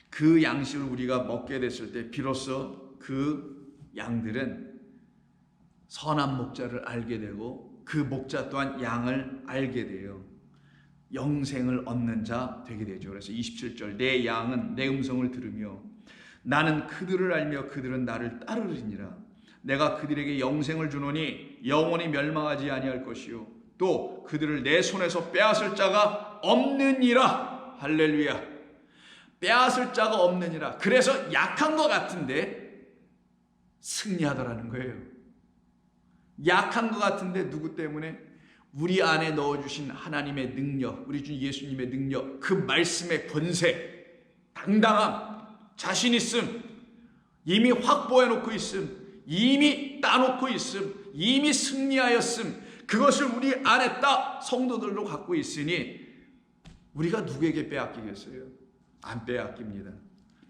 그 양식을 우리가 먹게 됐을 때 비로소 그 양들은 선한 목자를 알게 되고 그 목자 또한 양을 알게 돼요. 영생을 얻는 자 되게 되죠. 그래서 27절 내 양은 내 음성을 들으며 나는 그들을 알며 그들은 나를 따르리니라. 내가 그들에게 영생을 주노니 영원히 멸망하지 아니할 것이요 또 그들을 내 손에서 빼앗을 자가 없느니라. 할렐루야. 빼앗을 자가 없느니라. 그래서 약한 것 같은데 승리하더라는 거예요. 약한 것 같은데 누구 때문에? 우리 안에 넣어주신 하나님의 능력, 우리 주 예수님의 능력, 그 말씀의 권세, 당당함, 자신 있음, 이미 확보해 놓고 있음, 이미 따놓고 있음, 이미 승리하였음, 그것을 우리 안에 딱 성도들로 갖고 있으니 우리가 누구에게 빼앗기겠어요? 안 빼앗깁니다.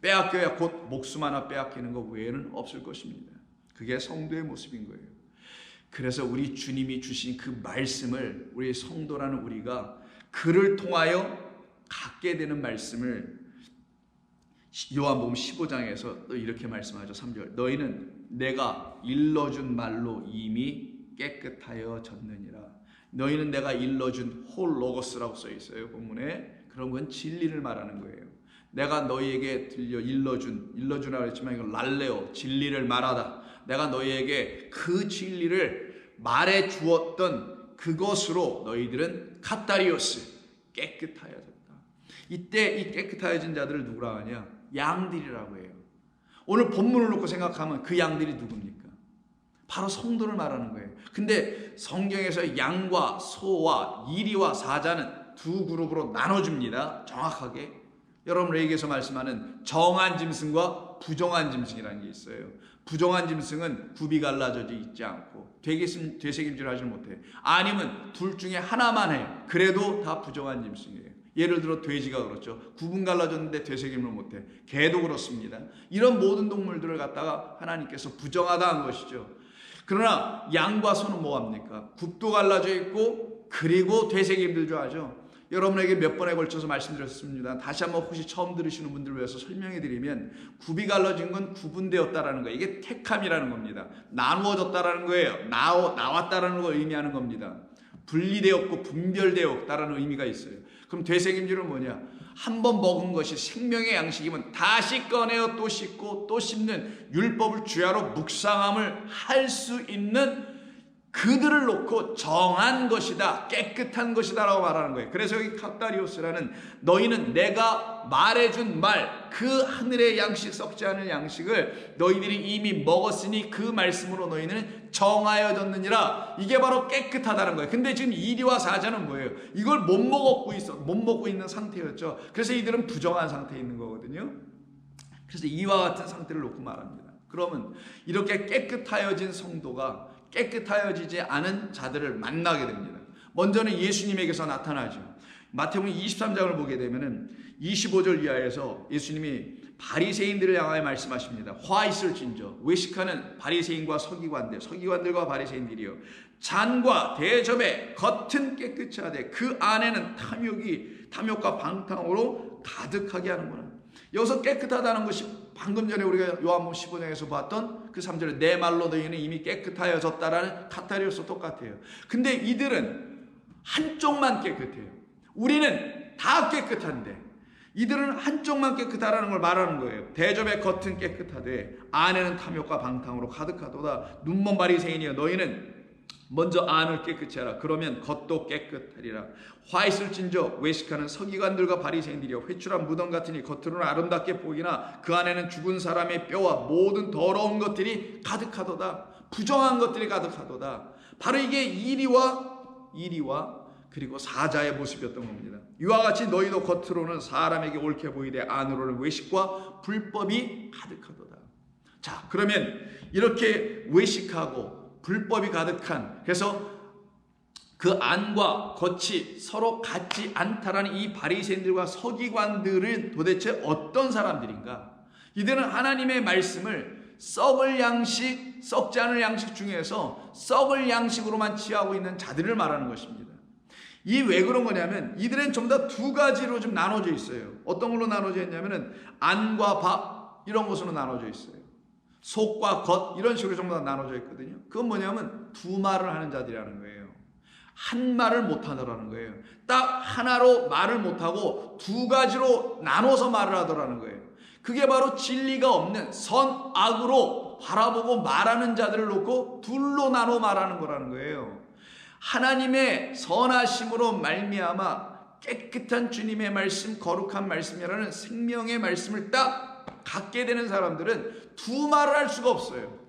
빼앗겨야 곧 목숨 하나 빼앗기는 것 외에는 없을 것입니다. 그게 성도의 모습인 거예요. 그래서 우리 주님이 주신 그 말씀을 우리 성도라는 우리가 그를 통하여 갖게 되는 말씀을 요한복음 15장에서 또 이렇게 말씀하죠. 3절 너희는 내가 일러준 말로 이미 깨끗하여졌느니라. 너희는 내가 일러준 홀로고스라고 써 있어요. 본문에. 그런 건 진리를 말하는 거예요. 내가 너희에게 일러주라 그랬지만 이건 랄레오, 진리를 말하다. 내가 너희에게 그 진리를 말해 주었던 그것으로 너희들은 카타리오스, 깨끗하여졌다. 이때 이 깨끗하여진 자들을 누구라 하냐? 양들이라고 해요. 오늘 본문을 놓고 생각하면 그 양들이 누굽니까? 바로 성도를 말하는 거예요. 근데 성경에서 양과 소와 이리와 사자는 두 그룹으로 나눠줍니다. 정확하게. 여러분에게서 말씀하는 정한 짐승과 부정한 짐승이라는 게 있어요. 부정한 짐승은 굽이 갈라져 있지 않고 되새김질 하지 못해. 아니면 둘 중에 하나만 해. 그래도 다 부정한 짐승이에요. 예를 들어 돼지가 그렇죠. 구분 갈라졌는데 되새김을 못해. 개도 그렇습니다. 이런 모든 동물들을 갖다가 하나님께서 부정하다 한 것이죠. 그러나 양과 소는 뭐합니까? 굽도 갈라져 있고 그리고 되새김들 좋아하죠. 여러분에게 몇 번에 걸쳐서 말씀드렸습니다. 다시 한번 혹시 처음 들으시는 분들을 위해서 설명해 드리면 굽이 갈라진 건 구분되었다라는 거예요. 이게 택함이라는 겁니다. 나누어졌다라는 거예요. 나왔다라는 걸 의미하는 겁니다. 분리되었고 분별되었다라는 의미가 있어요. 그럼 되새김질은 뭐냐? 한 번 먹은 것이 생명의 양식이면 다시 꺼내어 또 씻고 또 씹는 율법을 주야로 묵상함을 할 수 있는 그들을 놓고 정한 것이다, 깨끗한 것이다 라고 말하는 거예요. 그래서 여기 카타리오스라는 너희는 내가 말해준 말, 그 하늘의 양식, 썩지 않은 양식을 너희들이 이미 먹었으니 그 말씀으로 너희는 정하여졌느니라. 이게 바로 깨끗하다는 거예요. 근데 지금 이리와 사자는 뭐예요? 이걸 못 먹고 있는 상태였죠. 그래서 이들은 부정한 상태에 있는 거거든요. 그래서 이와 같은 상태를 놓고 말합니다. 그러면 이렇게 깨끗하여진 성도가 깨끗하여지지 않은 자들을 만나게 됩니다. 먼저는 예수님에게서 나타나죠. 마태복음 23장을 보게 되면은 25절 이하에서 예수님이 바리새인들을 향하여 말씀하십니다. 화 있을진저 외식하는 바리새인과 서기관들과 바리새인들이여 잔과 대접에 겉은 깨끗이 하되 그 안에는 탐욕과 방탕으로 가득하게 하는구나. 여기서 깨끗하다는 것이 방금 전에 우리가 요한복음 15장에서 봤던 그 3절에 내 말로 너희는 이미 깨끗하여졌다라는 카타리오스 똑같아요. 근데 이들은 한쪽만 깨끗해요. 우리는 다 깨끗한데 이들은 한쪽만 깨끗하다는 걸 말하는 거예요. 대접의 겉은 깨끗하되 안에는 탐욕과 방탕으로 가득하도다. 눈먼 바리새인이여 너희는 먼저 안을 깨끗이 하라. 그러면 겉도 깨끗하리라. 화 있을진저 외식하는 서기관들과 바리새인들이여 회출한 무덤 같으니 겉으로는 아름답게 보이나 그 안에는 죽은 사람의 뼈와 모든 더러운 것들이 가득하도다. 부정한 것들이 가득하도다. 바로 이게 이리와 그리고 사자의 모습이었던 겁니다. 이와 같이 너희도 겉으로는 사람에게 옳게 보이되 안으로는 외식과 불법이 가득하도다. 자, 그러면 이렇게 외식하고 불법이 가득한, 그래서 그 안과 겉이 서로 같지 않다라는 이 바리새인들과 서기관들은 도대체 어떤 사람들인가? 이들은 하나님의 말씀을 썩을 양식, 썩지 않을 양식 중에서 썩을 양식으로만 취하고 있는 자들을 말하는 것입니다. 이 왜 그런 거냐면 이들은 좀 더 두 가지로 좀 나눠져 있어요. 어떤 걸로 나눠져 있냐면은 안과 밥 이런 것으로 나눠져 있어요. 속과 겉 이런 식으로 전부 다 나눠져 있거든요. 그건 뭐냐면 두 말을 하는 자들이라는 거예요. 한 말을 못하더라는 거예요. 딱 하나로 말을 못하고 두 가지로 나눠서 말을 하더라는 거예요. 그게 바로 진리가 없는 선악으로 바라보고 말하는 자들을 놓고 둘로 나눠 말하는 거라는 거예요. 하나님의 선하심으로 말미암아 깨끗한 주님의 말씀, 거룩한 말씀이라는 생명의 말씀을 딱 갖게 되는 사람들은 두 말을 할 수가 없어요.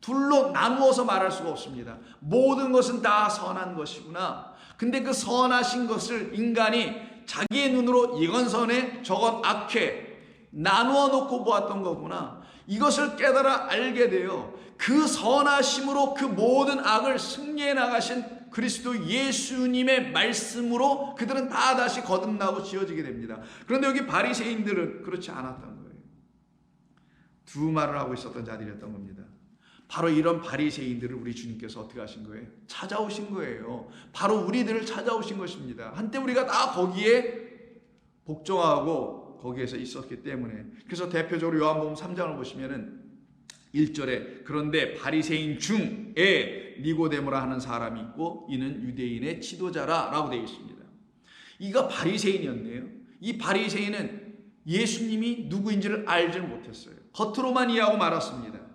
둘로 나누어서 말할 수가 없습니다. 모든 것은 다 선한 것이구나. 근데 그 선하신 것을 인간이 자기의 눈으로 이건 선해 저건 악해 나누어 놓고 보았던 거구나. 이것을 깨달아 알게 돼요. 그 선하심으로 그 모든 악을 승리해 나가신 그리스도 예수님의 말씀으로 그들은 다 다시 거듭나고 지어지게 됩니다. 그런데 여기 바리새인들은 그렇지 않았던 거예요. 두 말을 하고 있었던 자들이었던 겁니다. 바로 이런 바리새인들을 우리 주님께서 어떻게 하신 거예요? 찾아오신 거예요. 바로 우리들을 찾아오신 것입니다. 한때 우리가 다 거기에 복종하고 거기에서 있었기 때문에. 그래서 대표적으로 요한복음 3장을 보시면은 1절에 그런데 바리새인 중에 니고데모라 하는 사람이 있고 이는 유대인의 지도자라 라고 되어 있습니다. 이가 바리새인이었네요. 이 바리새인은 예수님이 누구인지를 알지 못했어요. 겉으로만 이해하고 말았습니다.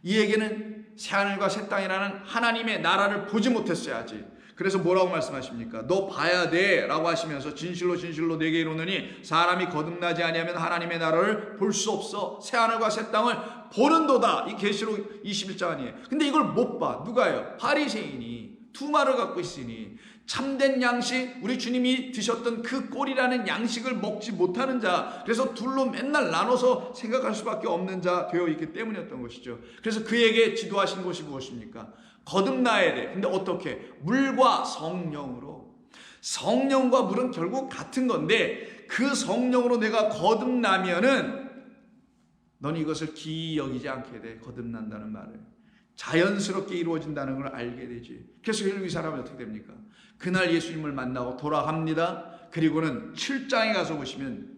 이에게는 새하늘과 새 땅이라는 하나님의 나라를 보지 못했어요. 아직. 그래서 뭐라고 말씀하십니까? 너 봐야 돼 라고 하시면서 진실로 진실로 내게 이르노니 사람이 거듭나지 아니하면 하나님의 나라를 볼 수 없어. 새하늘과 새 땅을 보는도다. 이 계시록 21장 아니에요. 근데 이걸 못 봐. 누가요? 바리새인이 두 말을 갖고 있으니 참된 양식, 우리 주님이 드셨던 그 꼴이라는 양식을 먹지 못하는 자, 그래서 둘로 맨날 나눠서 생각할 수밖에 없는 자 되어 있기 때문이었던 것이죠. 그래서 그에게 지도하신 것이 무엇입니까? 거듭나야 돼. 근데 어떻게? 물과 성령으로. 성령과 물은 결국 같은 건데 그 성령으로 내가 거듭나면은 넌 이것을 기이 여기지 않게 돼. 거듭난다는 말을. 자연스럽게 이루어진다는 걸 알게 되지. 그래서 이 사람은 어떻게 됩니까? 그날 예수님을 만나고 돌아갑니다. 그리고는 7장에 가서 보시면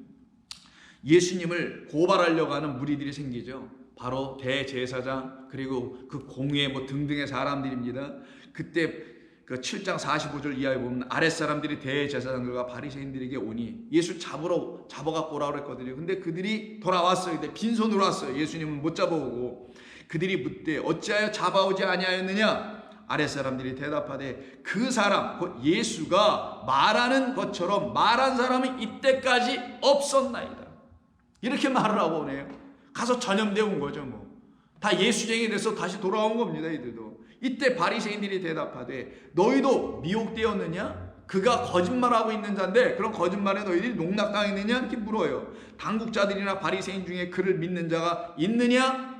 예수님을 고발하려고 하는 무리들이 생기죠. 바로 대제사장 그리고 그 공회 등등의 사람들입니다. 그때 그 7장 45절 이하에 보면 아랫사람들이 대제사장들과 바리새인들에게 오니 예수 잡아갖고 오라고 그랬거든요. 근데 그들이 돌아왔어요. 근데 빈손으로 왔어요. 예수님은 못 잡아오고. 그들이 묻되 어찌하여 잡아오지 아니하였느냐? 아랫사람들이 대답하되 그 사람 곧 예수가 말하는 것처럼 말한 사람은 이때까지 없었나이다. 이렇게 말을 하고 오네요. 가서 전염되어 온 거죠. 다 예수쟁이 돼서 다시 돌아온 겁니다. 이들도. 이때 바리새인들이 대답하되 너희도 미혹되었느냐? 그가 거짓말하고 있는 자인데 그런 거짓말에 너희들이 농락당했느냐? 이렇게 물어요. 당국자들이나 바리새인 중에 그를 믿는 자가 있느냐?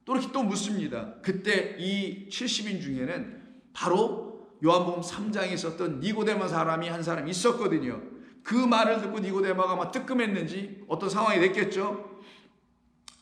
또 이렇게 또 묻습니다. 그때 이 70인 중에는 바로 요한복음 3장에 있었던 니고데모 사람이 한 사람이 있었거든요. 그 말을 듣고 니고데모가 막 뜨끔했는지 어떤 상황이 됐겠죠.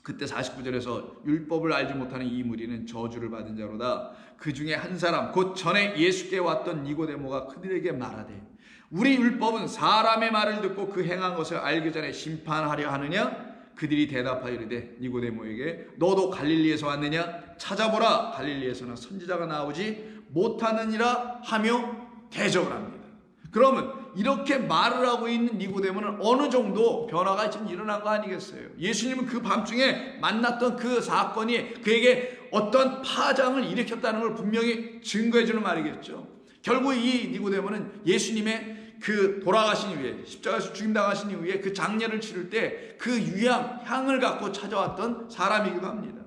그때 49절에서 율법을 알지 못하는 이 무리는 저주를 받은 자로다. 그 중에 한 사람 곧 전에 예수께 왔던 니고데모가 그들에게 말하되 우리 율법은 사람의 말을 듣고 그 행한 것을 알기 전에 심판하려 하느냐? 그들이 대답하여 이르되 니고데모에게 너도 갈릴리에서 왔느냐? 찾아보라. 갈릴리에서는 선지자가 나오지 못하느니라 하며 대적을 합니다. 그러면 이렇게 말을 하고 있는 니고데모는 어느 정도 변화가 지금 일어난 거 아니겠어요? 예수님은 그 밤중에 만났던 그 사건이 그에게 어떤 파장을 일으켰다는 걸 분명히 증거해 주는 말이겠죠. 결국 이 니고데모는 예수님의 그 돌아가신 이후에 십자가에서 죽임당하신 이후에 그 장례를 치를 때 그 향을 갖고 찾아왔던 사람이기도 합니다.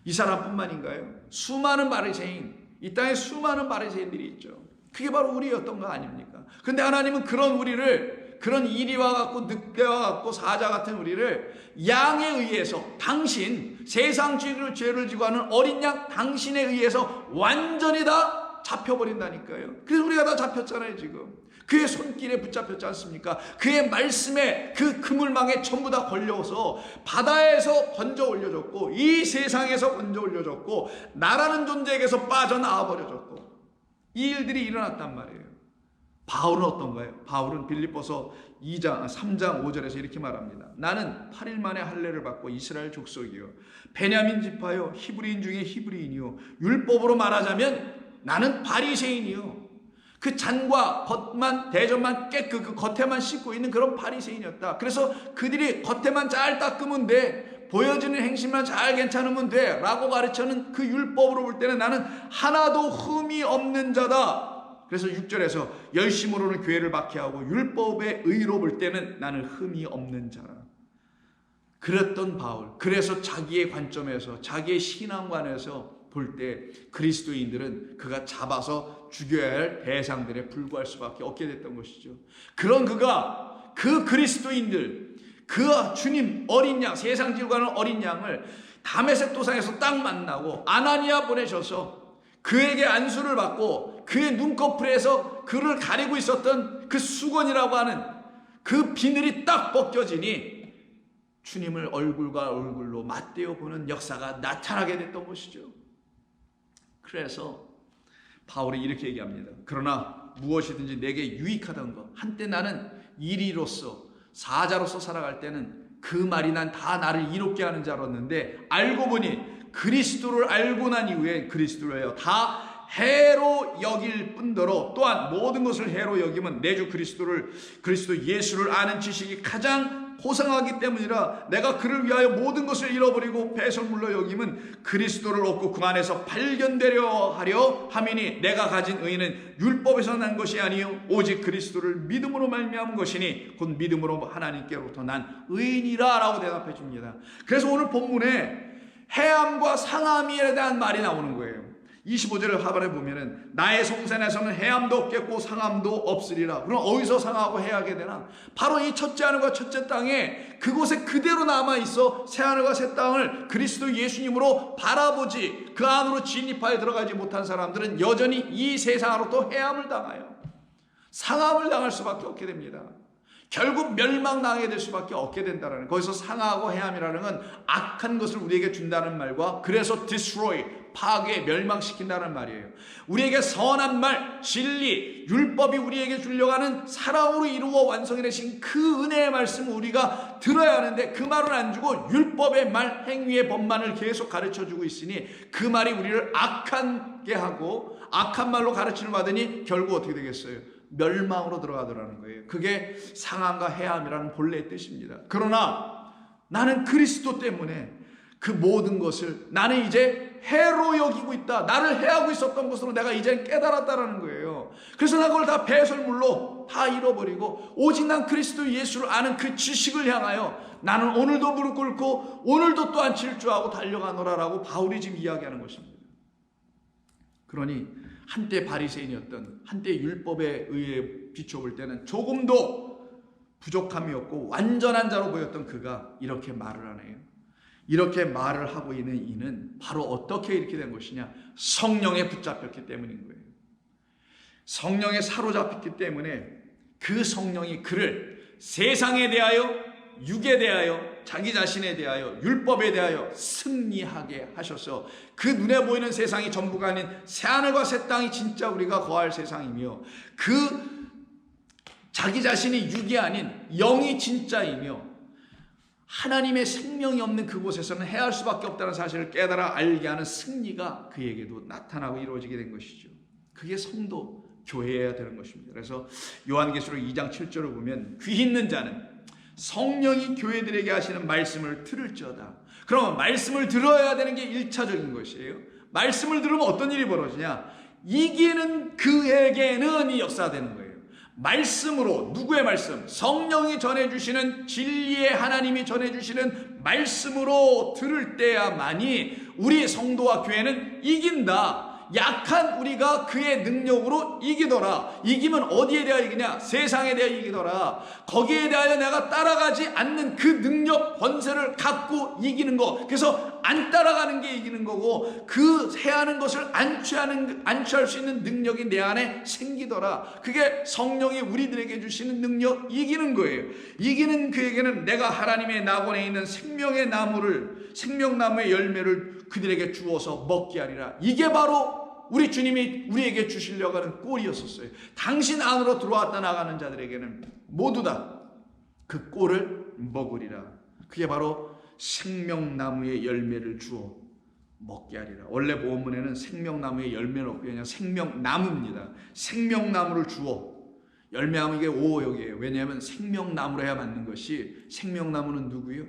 이 사람뿐만인가요? 수많은 바리새인, 이 땅에 수많은 바리새인들이 있죠. 그게 바로 우리였던 거 아닙니까? 그런데 하나님은 그런 우리를, 그런 이리와 같고 늑대와 같고 사자 같은 우리를 양에 의해서, 당신 세상 죄를 지고 하는 어린 양 당신에 의해서 완전히 다 잡혀버린다니까요. 그래서 우리가 다 잡혔잖아요. 지금 그의 손길에 붙잡혔지 않습니까? 그의 말씀에, 그 그물망에 전부 다 걸려서 바다에서 건져 올려졌고 이 세상에서 건져 올려졌고 나라는 존재에게서 빠져나와 버려졌고 이 일들이 일어났단 말이에요. 바울은 어떤가요? 바울은 빌립보서 3장 5절에서 이렇게 말합니다. 나는 8일 만에 할례를 받고 이스라엘 족속이요 베냐민 지파요 히브리인 중에 히브리인이요 율법으로 말하자면 나는 바리새인이요. 그 잔과 겉만 대접만 그 겉에만 씻고 있는 그런 바리새인이었다. 그래서 그들이 겉에만 잘 닦으면 돼, 보여지는 행실만 잘 괜찮으면 돼 라고 가르쳐는 그 율법으로 볼 때는 나는 하나도 흠이 없는 자다. 그래서 6절에서 열심으로는 교회를 박해하고 율법의 의로 볼 때는 나는 흠이 없는 자라. 그랬던 바울. 그래서 자기의 관점에서, 자기의 신앙관에서 볼 때 그리스도인들은 그가 잡아서 죽여야 할 대상들에 불과할 수밖에 없게 됐던 것이죠. 그런 그가, 그 그리스도인들, 그 주님 어린 양, 세상 질과는 어린 양을 다메섹 도상에서 딱 만나고 아나니아 보내셔서 그에게 안수를 받고 그의 눈꺼풀에서 그를 가리고 있었던 그 수건이라고 하는 그 비늘이 딱 벗겨지니 주님을 얼굴과 얼굴로 맞대어 보는 역사가 나타나게 됐던 것이죠. 그래서 바울이 이렇게 얘기합니다. 그러나 무엇이든지 내게 유익하던 것, 한때 나는 일이로서 사자로서 살아갈 때는 그 말이 난 다 나를 이롭게 하는 자였는데 알고 보니 그리스도를 알고 난 이후에 그리스도를 다 해로 여길 뿐더러 또한 모든 것을 해로 여기면 내 주 그리스도 예수를 아는 지식이 가장 고상하기 때문이라. 내가 그를 위하여 모든 것을 잃어버리고 배설물로 여김은 그리스도를 얻고 그 안에서 발견되려 하려 함이니 내가 가진 의는 율법에서 난 것이 아니요 오직 그리스도를 믿음으로 말미암은 것이니 곧 믿음으로 하나님께로부터 난 의인이라 라고 대답해 줍니다. 그래서 오늘 본문에 해암과 상암에 대한 말이 나오는 거예요. 25절을 하반에 보면은 나의 성산에서는 해암도 없겠고 상암도 없으리라. 그럼 어디서 상하고 해하게 되나? 바로 이 첫째 하늘과 첫째 땅에 그곳에 그대로 남아있어 새 하늘과 새 땅을 그리스도 예수님으로 바라보지 그 안으로 진입하여 들어가지 못한 사람들은 여전히 이 세상으로 또 해암을 당하여 상함을 당할 수밖에 없게 됩니다. 결국 멸망당하게 될 수밖에 없게 된다는, 거기서 상하고 해함이라는 건 악한 것을 우리에게 준다는 말과, 그래서 destroy, 파괴, 멸망시킨다는 말이에요. 우리에게 선한 말, 진리, 율법이 우리에게 주려고 하는 사랑으로 이루어 완성해내신 그 은혜의 말씀을 우리가 들어야 하는데 그 말은 안 주고 율법의 말, 행위의 법만을 계속 가르쳐주고 있으니 그 말이 우리를 악하게 하고 악한 말로 가르침을 받으니 결국 어떻게 되겠어요? 멸망으로 들어가더라는 거예요. 그게 상함과 해함이라는 본래의 뜻입니다. 그러나 나는 그리스도 때문에 그 모든 것을 나는 이제 해로 여기고 있다. 나를 해하고 있었던 것으로 내가 이제 깨달았다라는 거예요. 그래서 난 그걸 다 배설물로 다 잃어버리고 오직 난 그리스도 예수를 아는 그 지식을 향하여 나는 오늘도 무릎 꿇고 오늘도 또한 질주하고 달려가노라라고 바울이 지금 이야기하는 것입니다. 그러니 한때 바리새인이었던, 한때 율법에 의해 비춰볼 때는 조금도 부족함이 없고 완전한 자로 보였던 그가 이렇게 말을 하네요. 이렇게 말을 하고 있는 이는 바로 어떻게 이렇게 된 것이냐? 성령에 붙잡혔기 때문인 거예요. 성령에 사로잡혔기 때문에 그 성령이 그를 세상에 대하여, 육에 대하여, 자기 자신에 대하여, 율법에 대하여 승리하게 하셔서 그 눈에 보이는 세상이 전부가 아닌 새하늘과 새 땅이 진짜 우리가 거할 세상이며 그 자기 자신이 육이 아닌 영이 진짜이며 하나님의 생명이 없는 그곳에서는 해할 수밖에 없다는 사실을 깨달아 알게 하는 승리가 그에게도 나타나고 이루어지게 된 것이죠. 그게 성도, 교회여야 되는 것입니다. 그래서 요한계시록 2장 7절을 보면 귀 있는 자는 성령이 교회들에게 하시는 말씀을 들을지어다. 그러면 말씀을 들어야 되는 게 1차적인 것이에요. 말씀을 들으면 어떤 일이 벌어지냐? 이기는 그에게는 이 역사가 되는 거예요. 말씀으로, 누구의 말씀? 성령이 전해주시는 진리의 하나님이 전해주시는 말씀으로 들을 때야만이 우리 성도와 교회는 이긴다. 약한 우리가 그의 능력으로 이기더라. 이기면 어디에 대하여 이기냐? 세상에 대하여 이기더라. 거기에 대하여 내가 따라가지 않는 그 능력, 권세를 갖고 이기는 거. 그래서 안 따라가는 게 이기는 거고 그 해하는 것을 안취할 수 있는 능력이 내 안에 생기더라. 그게 성령이 우리들에게 주시는 능력, 이기는 거예요. 이기는 그에게는 내가 하나님의 낙원에 있는 생명의 나무를, 생명나무의 열매를 그들에게 주어서 먹게 하리라. 이게 바로 우리 주님이 우리에게 주시려고 하는 꼴이었었어요. 당신 안으로 들어왔다 나가는 자들에게는 모두 다 그 꼴을 먹으리라. 그게 바로 생명나무의 열매를 주어 먹게 하리라. 원래 본문에는 생명나무에 열매는 없고 그냥 생명나무입니다. 생명나무를 주어 열매하면 이게 오역이에요. 왜냐하면 생명나무로 해야 맞는 것이, 생명나무는 누구요?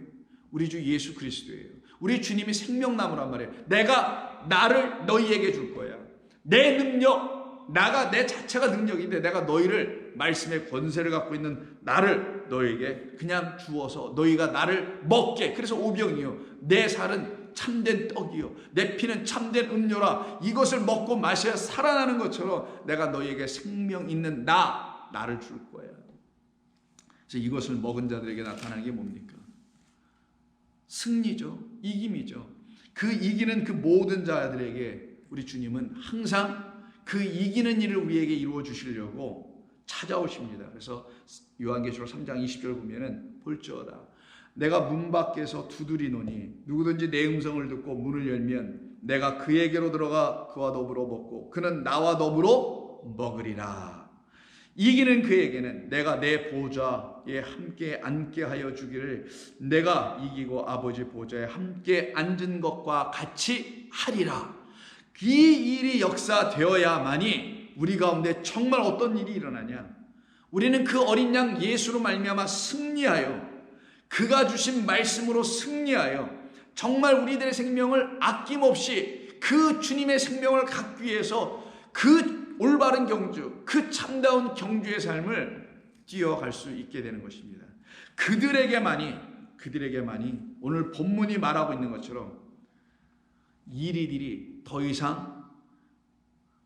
우리 주 예수 그리스도예요. 우리 주님이 생명나무란 말이에요. 내가 나를 너희에게 줄 거야. 내 능력, 나가 내 자체가 능력인데 내가 너희를, 말씀의 권세를 갖고 있는 나를 너희에게 그냥 주어서 너희가 나를 먹게. 그래서 오병이요, 내 살은 참된 떡이요 내 피는 참된 음료라. 이것을 먹고 마셔야 살아나는 것처럼 내가 너희에게 생명 있는 나를 줄 거야. 그래서 이것을 먹은 자들에게 나타나는 게 뭡니까? 승리죠. 이김이죠. 그 이기는 그 모든 자들에게 우리 주님은 항상 그 이기는 일을 우리에게 이루어 주시려고 찾아오십니다. 그래서 요한계시록 3장 20절 보면은 볼지어다 내가 문 밖에서 두드리노니 누구든지 내 음성을 듣고 문을 열면 내가 그에게로 들어가 그와 더불어 먹고 그는 나와 더불어 먹으리라. 이기는 그에게는 내가 내 보좌에 함께 앉게 하여 주기를 내가 이기고 아버지 보좌에 함께 앉은 것과 같이 하리라. 이 일이 역사되어야만이 우리 가운데 정말 어떤 일이 일어나냐? 우리는 그 어린 양 예수로 말미암아 승리하여 그가 주신 말씀으로 승리하여 정말 우리들의 생명을 아낌없이 그 주님의 생명을 갖기 위해서 그 올바른 경주, 그 참다운 경주의 삶을 뛰어갈 수 있게 되는 것입니다. 그들에게만이 오늘 본문이 말하고 있는 것처럼 이리들이 더 이상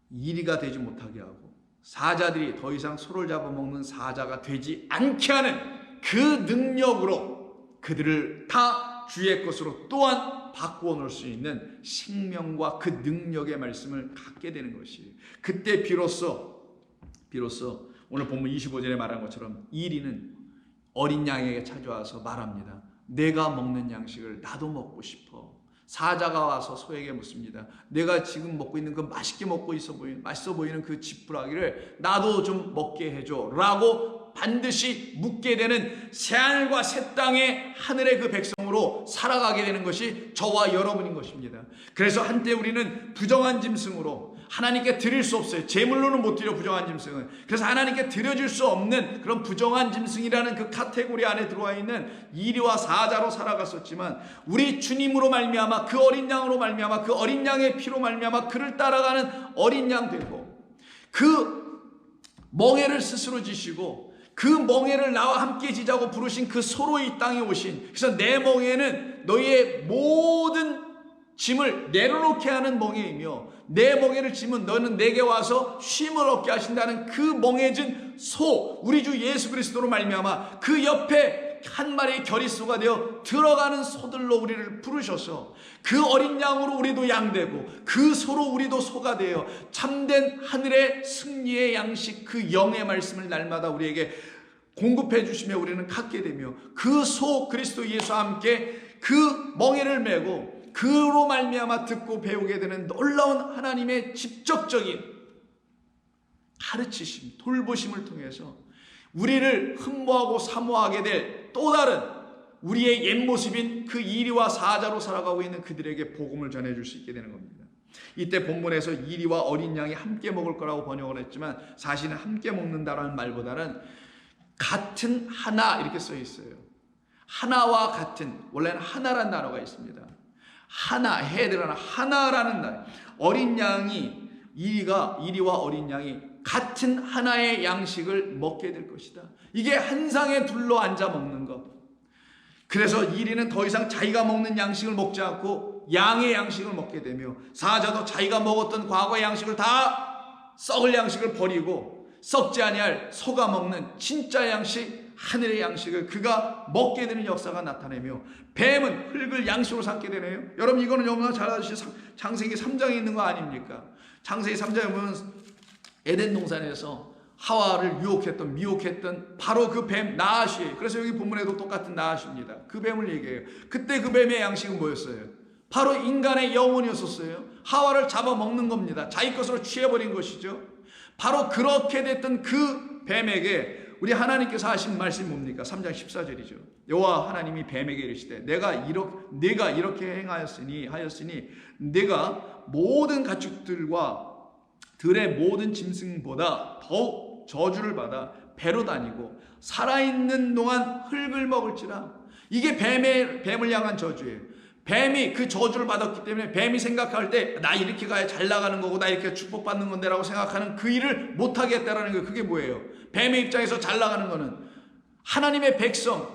이리가 되지 못하게 하고 사자들이 더 이상 소를 잡아먹는 사자가 되지 않게 하는 그 능력으로 그들을 다 주의 것으로 또한 바꾸어 놓을 수 있는 생명과 그 능력의 말씀을 갖게 되는 것이, 그때 비로소 오늘 본문 25절에 말한 것처럼 이리는 어린 양에게 찾아와서 말합니다. 내가 먹는 양식을 나도 먹고 싶어. 사자가 와서 소에게 묻습니다. 내가 지금 먹고 있는 그 맛있게 맛있어 보이는 그 지푸라기를 나도 좀 먹게 해줘 라고 반드시 묻게 되는 새하늘과 새 땅의 하늘의 그 백성으로 살아가게 되는 것이 저와 여러분인 것입니다. 그래서 한때 우리는 부정한 짐승으로 하나님께 드릴 수 없어요. 제물로는 못 드려, 부정한 짐승은. 그래서 하나님께 드려줄 수 없는 그런 부정한 짐승이라는 그 카테고리 안에 들어와 있는 이리와 사자로 살아갔었지만 우리 주님으로 말미암아 그 어린 양으로 말미암아 그 어린 양의 피로 말미암아 그를 따라가는 어린 양 되고 그 멍에를 스스로 지시고 그 멍에를 나와 함께 지자고 부르신 그 소로 이 땅에 오신, 그래서 내 멍에는 너희의 모든 짐을 내려놓게 하는 멍에이며 내 멍에를 지면 너는 내게 와서 쉼을 얻게 하신다는 그 멍에진 소, 우리 주 예수 그리스도로 말미암아 그 옆에 한 마리의 결의소가 되어 들어가는 소들로 우리를 부르셔서 그 어린 양으로 우리도 양되고 그 소로 우리도 소가 되어 참된 하늘의 승리의 양식 그 영의 말씀을 날마다 우리에게 공급해 주시며 우리는 갖게 되며 그 소 그리스도 예수와 함께 그 멍에를 메고 그로 말미암아 듣고 배우게 되는 놀라운 하나님의 직접적인 가르치심, 돌보심을 통해서 우리를 흠모하고 사모하게 될 또 다른 우리의 옛 모습인 그 이리와 사자로 살아가고 있는 그들에게 복음을 전해줄 수 있게 되는 겁니다. 이때 본문에서 이리와 어린 양이 함께 먹을 거라고 번역을 했지만 사실은 함께 먹는다라는 말보다는 같은 하나 이렇게 써 있어요. 하나와 같은, 원래는 하나라는 단어가 있습니다. 하나, 해들어나 하나라는 날, 어린 양이 이리와 어린 양이 같은 하나의 양식을 먹게 될 것이다. 이게 한 상에 둘러 앉아 먹는 것. 그래서 이리는 더 이상 자기가 먹는 양식을 먹지 않고 양의 양식을 먹게 되며 사자도 자기가 먹었던 과거의 양식을 다 썩을 양식을 버리고 썩지 아니할 소가 먹는 진짜 양식, 하늘의 양식을 그가 먹게 되는 역사가 나타내며 뱀은 흙을 양식으로 삼게 되네요. 여러분 이거는 너무나 잘 아시죠? 창세기 3장에 있는 거 아닙니까? 창세기 3장에 보면 에덴 동산에서 하와를 미혹했던 바로 그 뱀 나하시. 그래서 여기 본문에도 똑같은 나하시입니다. 그 뱀을 얘기해요. 그때 그 뱀의 양식은 뭐였어요? 바로 인간의 영혼이었었어요. 하와를 잡아먹는 겁니다. 자기 것으로 취해버린 것이죠. 바로 그렇게 됐던 그 뱀에게 우리 하나님께서 하신 말씀이 뭡니까? 3장 14절이죠. 여호와 하나님이 뱀에게 이르시되 내가 이렇게 행하였으니 내가 모든 가축들과 들의 모든 짐승보다 더욱 저주를 받아 배로 다니고 살아있는 동안 흙을 먹을지라. 이게 뱀을 향한 저주예요. 뱀이 그 저주를 받았기 때문에 뱀이 생각할 때 나 이렇게 가야 잘 나가는 거고 나 이렇게 축복받는 건데 라고 생각하는 그 일을 못하게 했다라는 거예요. 그게 뭐예요? 뱀의 입장에서 잘 나가는 거는 하나님의 백성,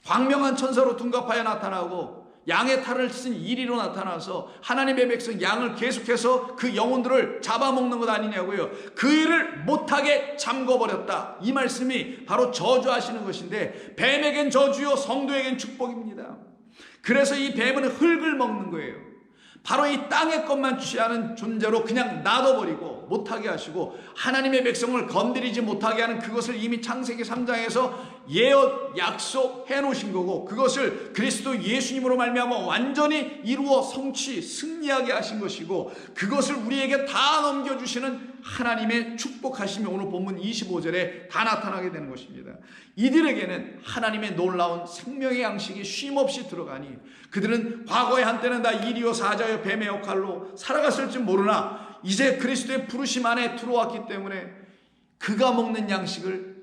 광명한 천사로 둔갑하여 나타나고 양의 탈을 쓴 이리로 나타나서 하나님의 백성 양을 계속해서 그 영혼들을 잡아먹는 것 아니냐고요. 그 일을 못하게 잠궈버렸다. 이 말씀이 바로 저주하시는 것인데, 뱀에겐 저주요 성도에겐 축복입니다. 그래서 이 뱀은 흙을 먹는 거예요. 바로 이 땅의 것만 취하는 존재로 그냥 놔둬버리고 못하게 하시고, 하나님의 백성을 건드리지 못하게 하는 그것을 이미 창세기 3장에서 약속해 놓으신 거고, 그것을 그리스도 예수님으로 말미암아 완전히 이루어 승리하게 하신 것이고, 그것을 우리에게 다 넘겨주시는 하나님의 축복하심이 오늘 본문 25절에 다 나타나게 되는 것입니다. 이들에게는 하나님의 놀라운 생명의 양식이 쉼없이 들어가니 그들은 과거에 한때는 다 이리요 사자요 뱀의 역할로 살아갔을지 모르나 이제 그리스도의 부르심 안에 들어왔기 때문에 그가 먹는 양식을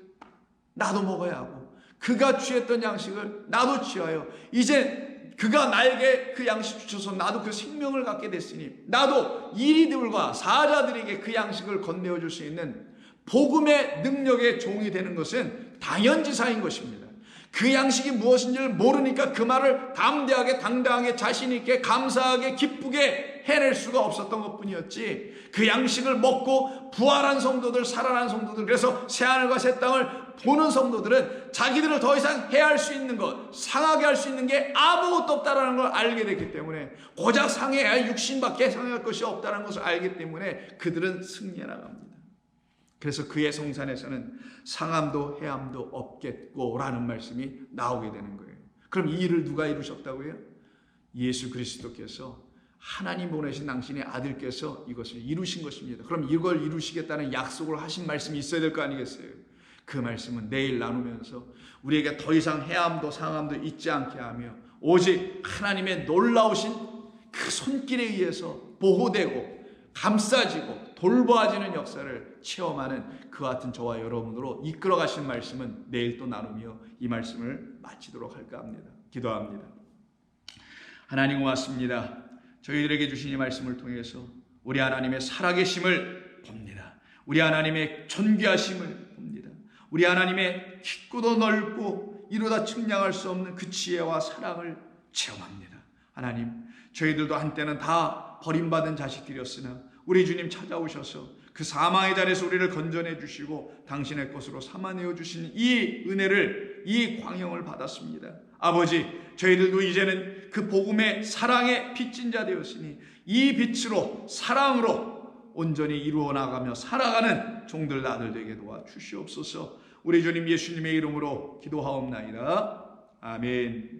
나도 먹어야 하고, 그가 취했던 양식을 나도 취하여 이제 그가 나에게 그 양식 주셔서 나도 그 생명을 갖게 됐으니 나도 이리들과 사자들에게 그 양식을 건네어 줄 수 있는 복음의 능력의 종이 되는 것은 당연지사인 것입니다. 그 양식이 무엇인지를 모르니까 그 말을 담대하게 당당하게 자신 있게 감사하게 기쁘게 해낼 수가 없었던 것뿐이었지, 그 양식을 먹고 부활한 성도들, 살아난 성도들, 그래서 새하늘과 새 땅을 보는 성도들은 자기들을 더 이상 해할 수 있는 것, 상하게 할 수 있는 게 아무것도 없다라는 걸 알게 됐기 때문에, 고작 상해야 육신밖에 상할 것이 없다는 것을 알기 때문에 그들은 승리해 나갑니다. 그래서 그의 성산에서는 상함도 해함도 없겠고라는 말씀이 나오게 되는 거예요. 그럼 이 일을 누가 이루셨다고요? 예수 그리스도께서, 하나님 보내신 당신의 아들께서 이것을 이루신 것입니다. 그럼 이걸 이루시겠다는 약속을 하신 말씀이 있어야 될 거 아니겠어요? 그 말씀은 내일 나누면서 우리에게 더 이상 해함도 상함도 있지 않게 하며 오직 하나님의 놀라우신 그 손길에 의해서 보호되고 감싸지고 돌보아지는 역사를 체험하는 그와 같은 저와 여러분으로 이끌어 가신 말씀은 내일 또 나누며 이 말씀을 마치도록 할까 합니다. 기도합니다. 하나님 고맙습니다. 저희들에게 주신 이 말씀을 통해서 우리 하나님의 살아계심을 봅니다. 우리 하나님의 존귀하심을 봅니다. 우리 하나님의 깊고도 넓고 이루다 측량할 수 없는 그 지혜와 사랑을 체험합니다. 하나님, 저희들도 한때는 다 버림받은 자식들이었으나 우리 주님 찾아오셔서 그 사망의 자리에서 우리를 건져내 주시고 당신의 것으로 삼아내어 주신 이 은혜를, 이 광영을 받았습니다. 아버지, 저희들도 이제는 그 복음의 사랑의 빚진 자 되었으니 이 빛으로, 사랑으로 온전히 이루어 나가며 살아가는 종들 아들 되게 도와 주시옵소서. 우리 주님 예수님의 이름으로 기도하옵나이다. 아멘.